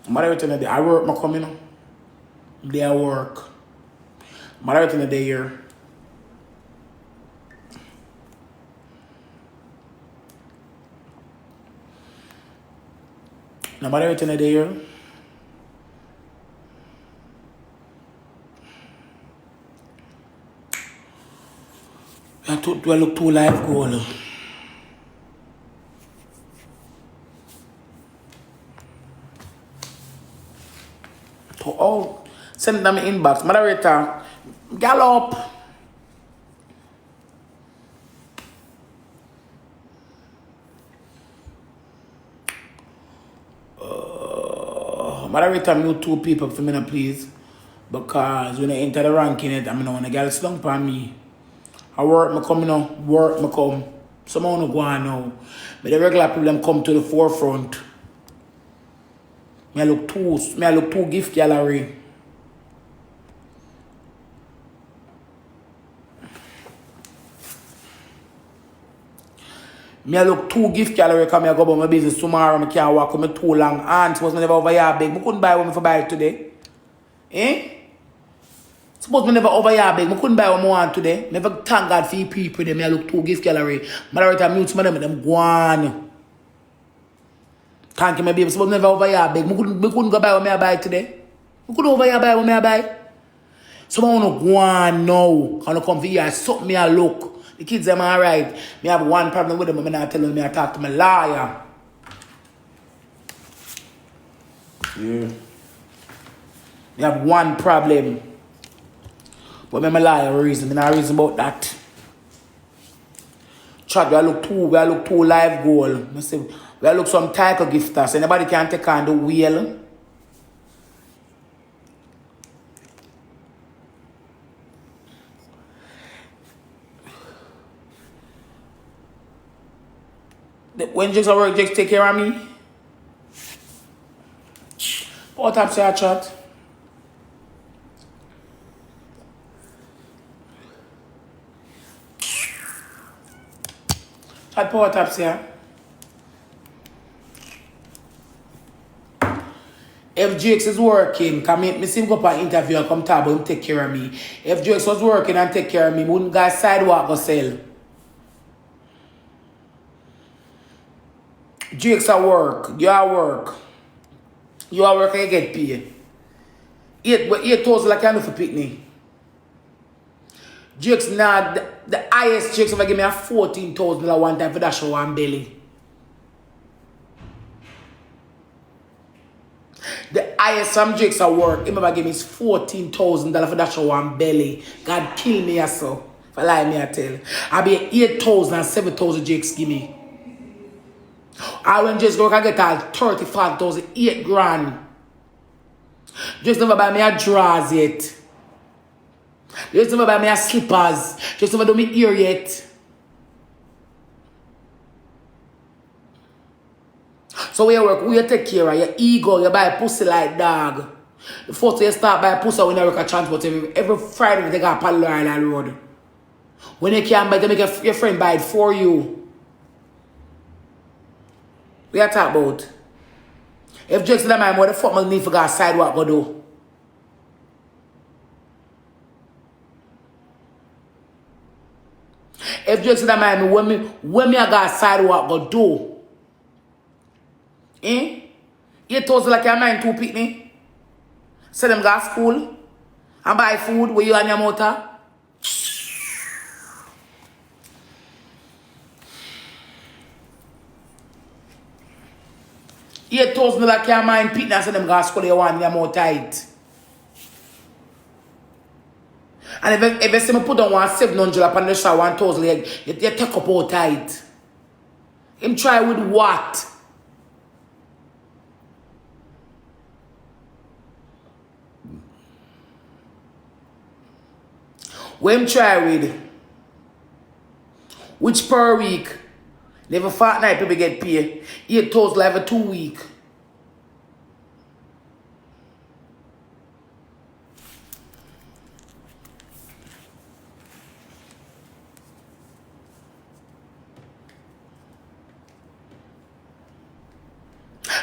No matter what time of day. I work, I come in. Day I work. No matter what time of day here. No matter what time of day here. Do I look too live goal? Oh, send them inbox. Moderator, gallop. Moderator, mute 2 people for me, please. Because when I enter the ranking, I'm going to get a slump on me. I work, I come, you know, work, I come. Someone will go on now. But the regular people come to the forefront. I look too gift gallery. I look too gift gallery because I go about my business tomorrow. I can't walk with me too long. And suppose I never over here big. I couldn't buy one for buy it today. Eh? Suppose I never over here big. I couldn't buy one more today. Never thank God for you people. I look too gift gallery. I write a mute some of them go on. Thank you, my baby. Suppose never over here big. I couldn't go buy what I buy today. I couldn't over here buy what I buy. Someone wanna go on now. Can come for here? Something me a look. The kids them alright. Me have one problem with them. I'm not telling me I talk to my lawyer. Yeah. Me have one problem. But me my lawyer reason. Me not reason about that. Chat, we look too live goal. I say, we look some title gifters. Anybody can take on the wheel. When just a work, just take care of me. What up, say chat? Chat power taps here. If Jakes is working, come me see him go for an interview and come talk about him take care of me. If Jakes was working and take care of me, wouldn't go sidewalk go sell. Jakes at work, you at work. You at work and you get paid. 8,000 like I know for picnic. Jakes now, the highest Jakes ever give me a $14,000 one time for that show and belly. The highest some Jakes at work, him ever give me is $14,000 for that show and belly. God kill me so. If I lie me I tell. I be 8,000 and 7,000 Jakes give me. I when Jakes go can get all 35,000, 8 grand. Just never buy me a drawers yet. Just never buy me a slippers. Just never do me ear yet. So where you work, where you take care of your ego, you buy pussy like dog. The first you start buy pussy when you work at transport every Friday they got Palo Island Road. When you can't buy, they make your friend buy it for you. We are talking about. If Jakes that man, what the fuck must need for go sidewalk go do? If Jakes that man, when me I got sidewalk go do? Eh? 8,000 like your mind 2 picnic? Send them go to school and buy food where you and your motor? 8,000 like your mind picnic and send them go to school you want your more tight. And if you see me put on 700 upon the shot 1,000 you take up all tight. Him try with what? When try with which per week? Never fortnight people get paid. 8,000 every 2 weeks.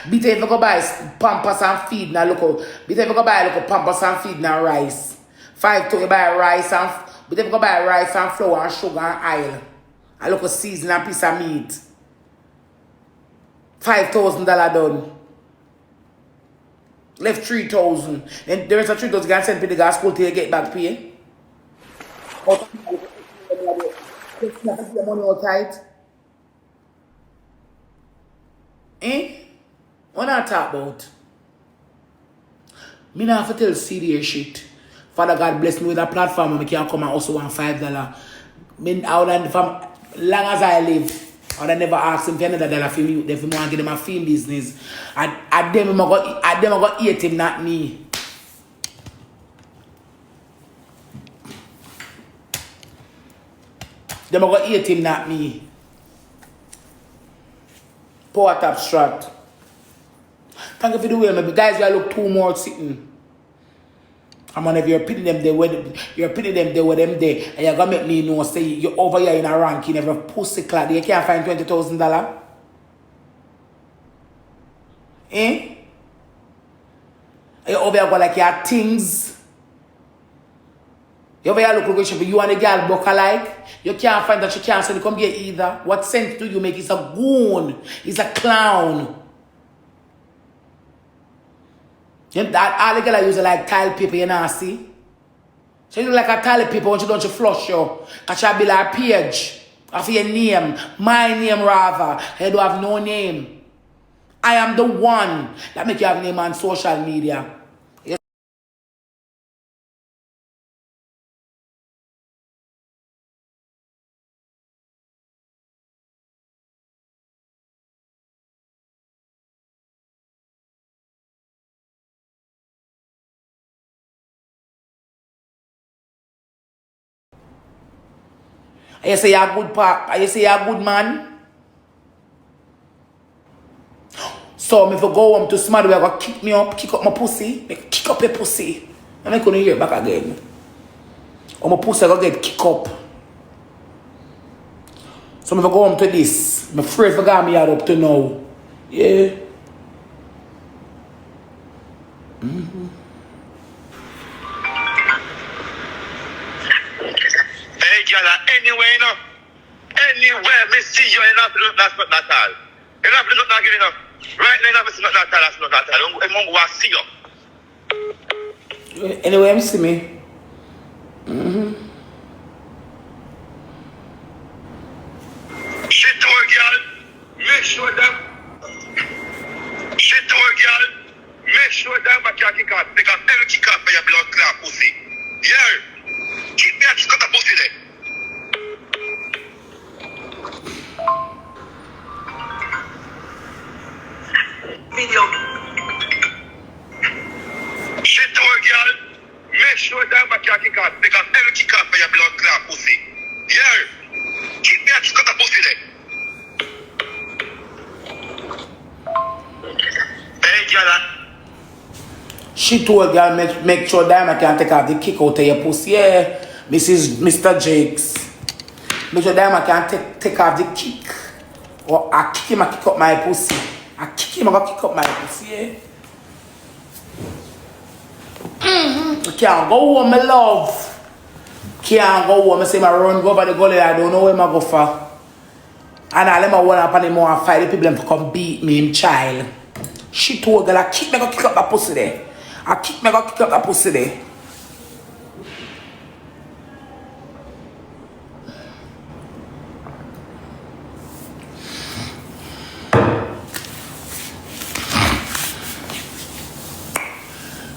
Beat if you go buy pampers and feed now look. Beat if you go buy look pampers and feed now rice. 5 to you buy rice and beat if you go buy rice and flour and sugar and oil. I look a season and piece of meat. $5,000 done. Left 3,000. And the rest of 3,000 you can send to the gas school till you get back pay. Your money all tight. Eh? What I talk about? Me not have to tell serious shit. Father God bless me with a platform and I can come and also want $5. From long as I live, I would never ask him for another dollar for me. If you want to get them a film business, I them go eat him, not me. Them go eat him, not me. Port abstract. Thank you for the way, maybe guys. We look too more sitting. I'm on if you're pitting them there with you're pitting them there with them there, and you're gonna make me know say you're over here in a ranking every pussy clad. You can't find $20,000. Eh? You over here go like your things. You over here look like you and the girl buck alike. You can't find that you can't send come here either. What sense do you make? It's a goon. It's a clown. That all the girls use like tile paper, you know, see? So you look like a tile paper when you don't flush you. Because you be like a page of your name. My name rather. You don't have no name. I am the one that make you have a name on social media. You say you're a good part. You say you're a good man. So if you go home to somebody, we're going to kick me up, kick up my pussy. Kick up your pussy. I'm not going to hear it back again. Or my pussy going to get kicked up. So if I go home to this, I'm afraid for God me out up to now. Yeah. Hey, girl, anywhere, you know. Anywhere, me see you, you have to look that's not all. You have to look not giving up. Right now, you have to see not all, that's not all. I'm going to see you. Anyway, see me. Shit to her, girl. Make sure that. Shit to her, girl. Make sure that I can't kick off. Because every kick off for your blood clot pussy. Yeah. Keep me a kick off the pussy there. Video. Shit to her, girl. Make sure that I can't kick off. Because every kick off for your blood clot pussy. Yeah. Keep me a kick off the pussy there. Hey, girl. She told girl make sure Diamond can take off the kick out of your pussy. Yeah, Mr. Jakes. Make sure Diamond can take off the kick. Or I kick him, I kick up my pussy. I kick him, I kick up my pussy. Yeah. I can't go home, my love. Can't go home. I say I run go over the gully. I don't know where I go for. And I let my one up and them more fight the people to come beat me, him child. She told girl, I kick me, go kick up that pussy there. I kick me, go kick up that pussy there.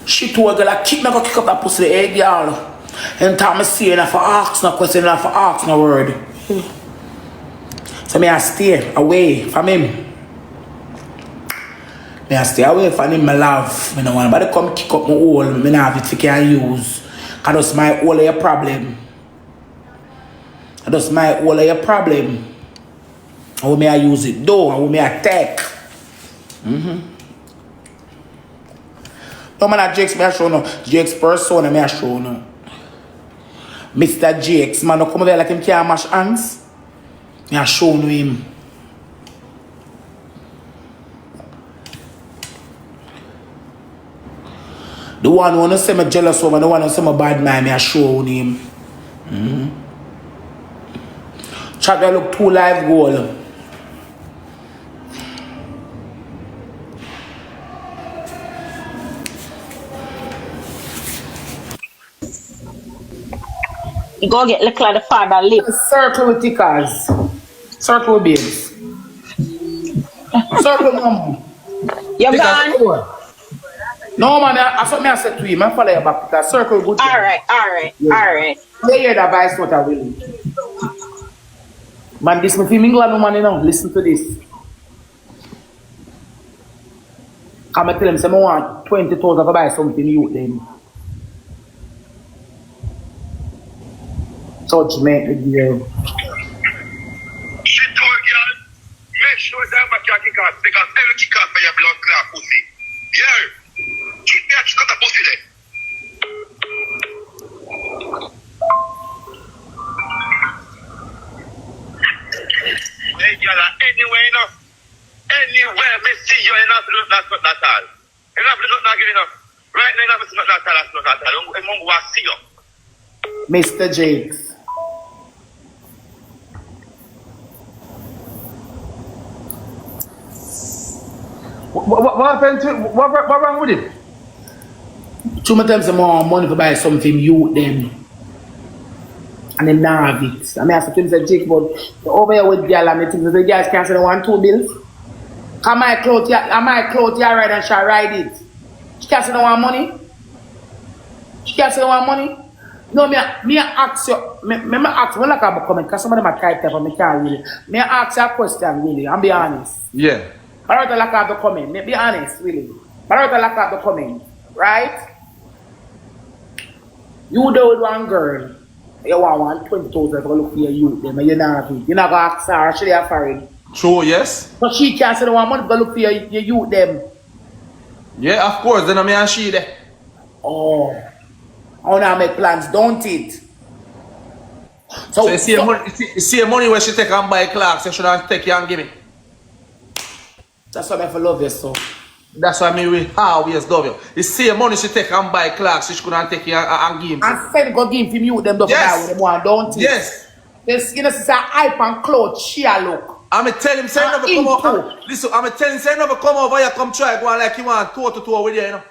She told girl, I kick me, go kick up that pussy there, hey girl. And time I see enough for ask no question, enough for ask no word. So me I stay away from him. I stay away from him, my love. I don't want nobody come kick up my hole. I don't have it to can use. Because that's my only problem. That's my all of your problem. How may I use it though? How may I take? No man at Jake's may I show no. Jake's persona may I show no. Mr. Jakes, man, no come over there like him can't mash hands. May I show no him. The one who wanna say me jealous over, the one who say me bad man, may I show him. Chat that look 2 live goal. You go get look like the father lip. Circle with tickers. Circle with babes. Circle mom. You gone? No man, I saw me I said to him, I follow you back because circle good. Alright. They hear that voice what I will. Man, this me film England no man, you know. Listen to this. Come and tell him, say, I want 20,000 to buy something you then. Judgment with you. She told girl, make sure that my can kick off because every kick off for your blood clot pussy. Yeah. Keep me at cut the pussy then. Hey girl, anywhere enough. Anywhere me see you enough to do not all. Enough to do not give enough. Right now enough to not all, that's not all. I'm going to see you. Mr. Jakes. What happened to what wrong with him? Too many times more money to buy something you them. And them now have it. I mean I said to him, say, Jake, but over here with girl and the things, the guys can't say 1, 2 bills. Am I clothes here ride and shall ride it? She can't say no one money? She can't say no one money? No, me ask you, me ask you, like I'm comment, because some of them are typed up and me can't really. Me ask you a question, really, and be honest. Yeah. But I don't like have the comment, me be honest, really. But I don't like have the comment, right? You do with one girl, you want 20,000 to look for your youth, then you're not going to ask her, she are foreign. True, yes. So she can't say no one money to look for your youth, them. Yeah, of course, then I mean, she there. Oh. I want to make plans, don't it? So you see the money where she take and buy clocks, you should have take you and give me. That's why I have love you so. That's why I will always love you. You see the money she take and buy clocks, she couldn't take you and give me. And send go give him you them the Yes. them one, don't it? Yes. This, you know, it's a hype and clothes, she a look. I'm tell him, say never come over. Listen, I'm telling him, say never come over here, come try go on like you want toe to toe with you, you know.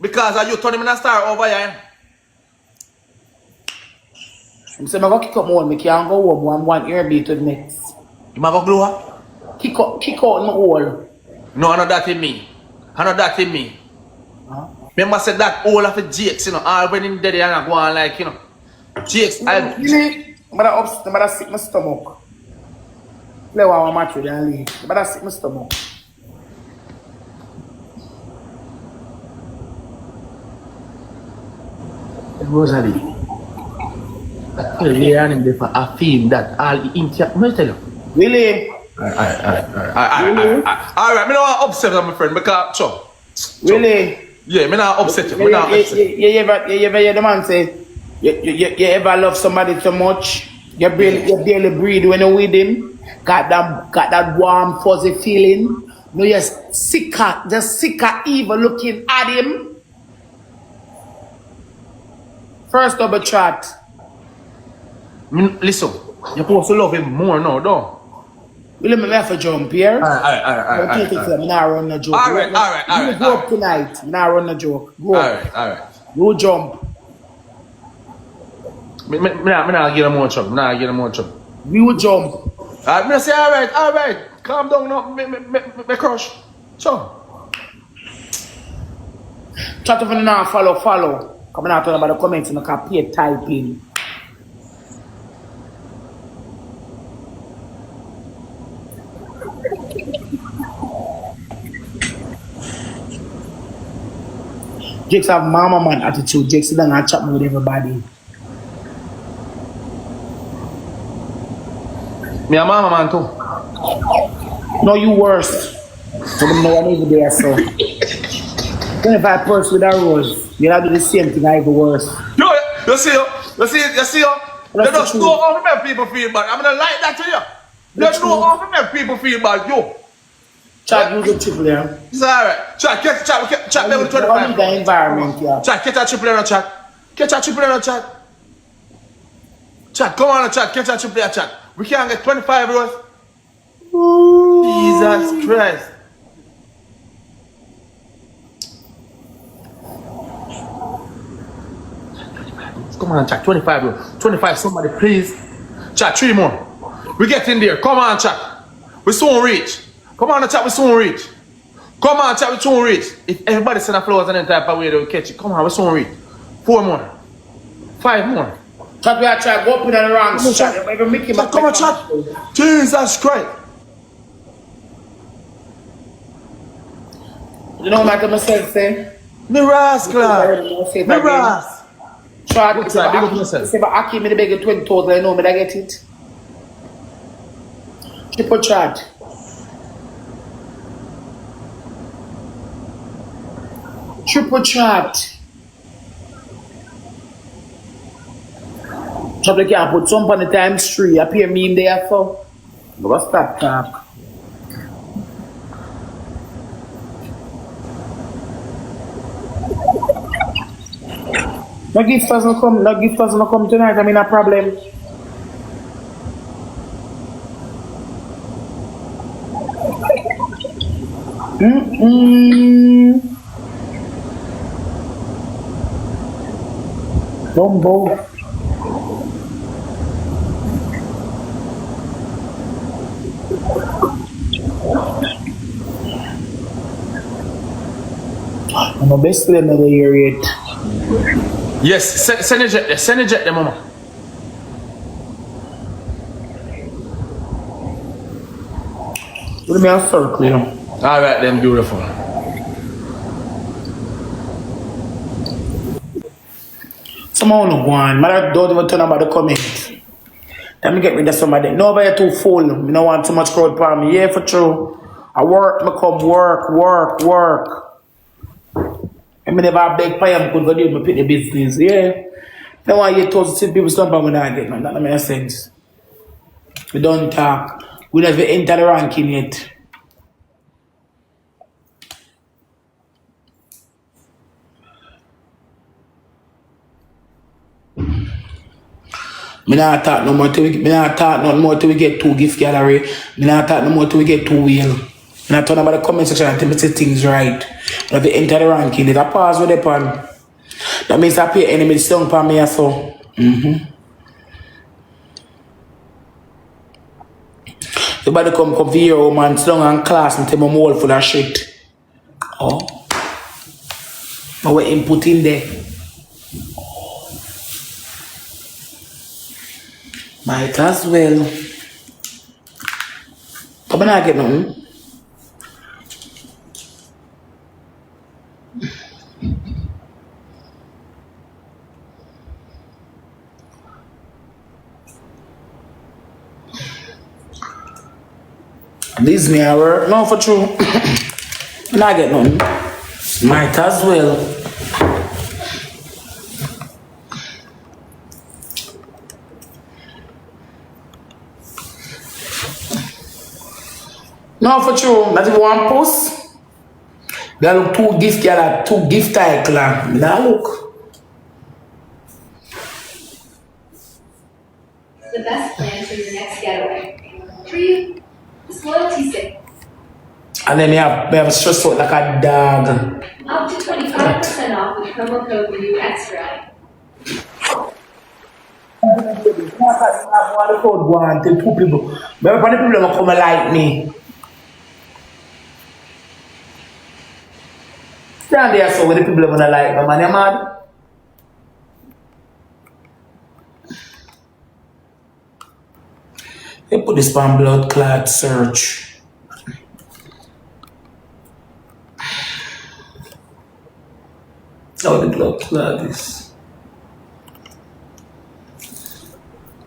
Because you turn him in a star over here, you know. I'm saying, I'm going to kick up more, I can't go home, one earbeat with next. You might go glue her? Kick out my hole. No, I know that in me. I know that in me. Huh? Remember said that all of the Jakes, you know, all when him dead and go on like, you know. Jakes, Really? I'm sick my stomach. Play one match with you and leave. I'm sick my stomach. Rosealee. I tell you, I'm there for a film that all the India. What I tell you? Really? Alright, me not upset with my friend because so. Really? Yeah, me not upset you. You ever hear the man say, you ever love somebody so much, you barely breathe when you're with him, got that warm, fuzzy feeling, no, you're sicker evil looking at him. First double chat. Listen, you're supposed to love him more now, don't? Will you have to jump here? Alright. I'm not running a joke. Alright. You go up tonight. I'm not running a joke. Go up. Alright. You jump. Me not get him more trouble. You jump. Me say alright. Calm down now, me crush. So. Chat if you now follow. Coming out about the comments in the copy typing. Jakes have mama man attitude. Jakes sit down and chat with everybody. Me a mama man too. No, you worse. So them know I need to be there, so. 25% with a rose. You have to do the same thing, I go worse. Yo, you see yo? You see yo? They That's just the know truth. how to make people feel bad. I'm gonna like that to you. They That's know true. how to make people feel bad, yo. Chad, use the triple there. It's alright. Chat, level I 25. need the environment, yeah. Chat, catch a triple in a chat. Catch a triple in a chat. Chat, come on, chat, catch a triple in a chat. We can't get 25 euros. Jesus Christ. Come on, chat, 25 euros. 25, somebody please. Chat, 3 more. We get in there. Come on, chat. We soon reach. Come on, chat, we soon reach. Come on, chat, we soon reach. If everybody send a flowers and any type of way, they will catch it. Come on, we soon reach. 4 more. 5 more. Chat, we are trying to go up in the wrong Come on, chat. chat. Maybe make him Chat, come on, chat. Jesus Christ. You know what myself say? Me rascal. Me Me rascal. Chat, What's that? Big up yourself. if I keep me the bag 20,000, I know me, I get it. Triple chat. Triple chat. Trouble can't put some on the times 3. Appear me in there, so. I'm gonna stop talk. No gift doesn't come tonight, I mean a problem. Dumbo. I'm a best player in the year yet. Yes, send a jet there. Send a jet there, mama. Let me a circle, you know. Alright then, beautiful. Someone no go on. Man, don't even turn about the comment. Let me get rid of somebody. Nobody too full. Me don't want too much crowd for me. Yeah, for true. I work, me come work. I mean, never beg pay him could go do me pick the business. Yeah. Now I hear 2,000 people stop when I get man. That makes sense. We don't talk. We never enter the ranking yet. Me not talk no more till we get 2 gift gallery. Me not talk no more till we get 2 wheel. Me not talk about the comment section until me say things right. But if we enter the ranking, it's a pause with the pan. That means I pay enemy stung for me so. Everybody come for your man stung and class and tell me more full of shit. Oh. But we input in there. Might as well. Come on, I get nothing. Disney hour. No, for true. I'm not get nothing. Might as well. No, for true. Not even one post. They look 2 gift girl, 2 gift title. Now look. The best plan for your next getaway. For you, this loyalty stick. And then we have a stress out like a dog. Up to 25% off with promo code REWEXTRA. One till 2 people. But when the people don't come like me. Stand there so when the people don't like me, man, you mad? They put this on blood clot search. Oh, the blood clot is.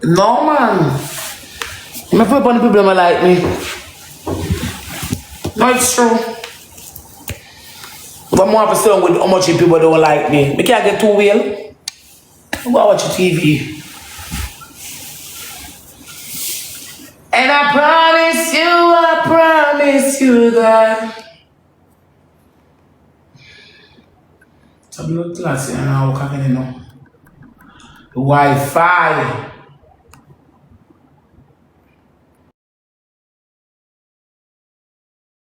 No, man. I'm feel upon the people that like me. No, it's true. But I'm more of a song with how much people don't like me. I can't get too well. Go watch TV. And I promise you that. It's a blood class, you know, how can you know? The Wi-Fi.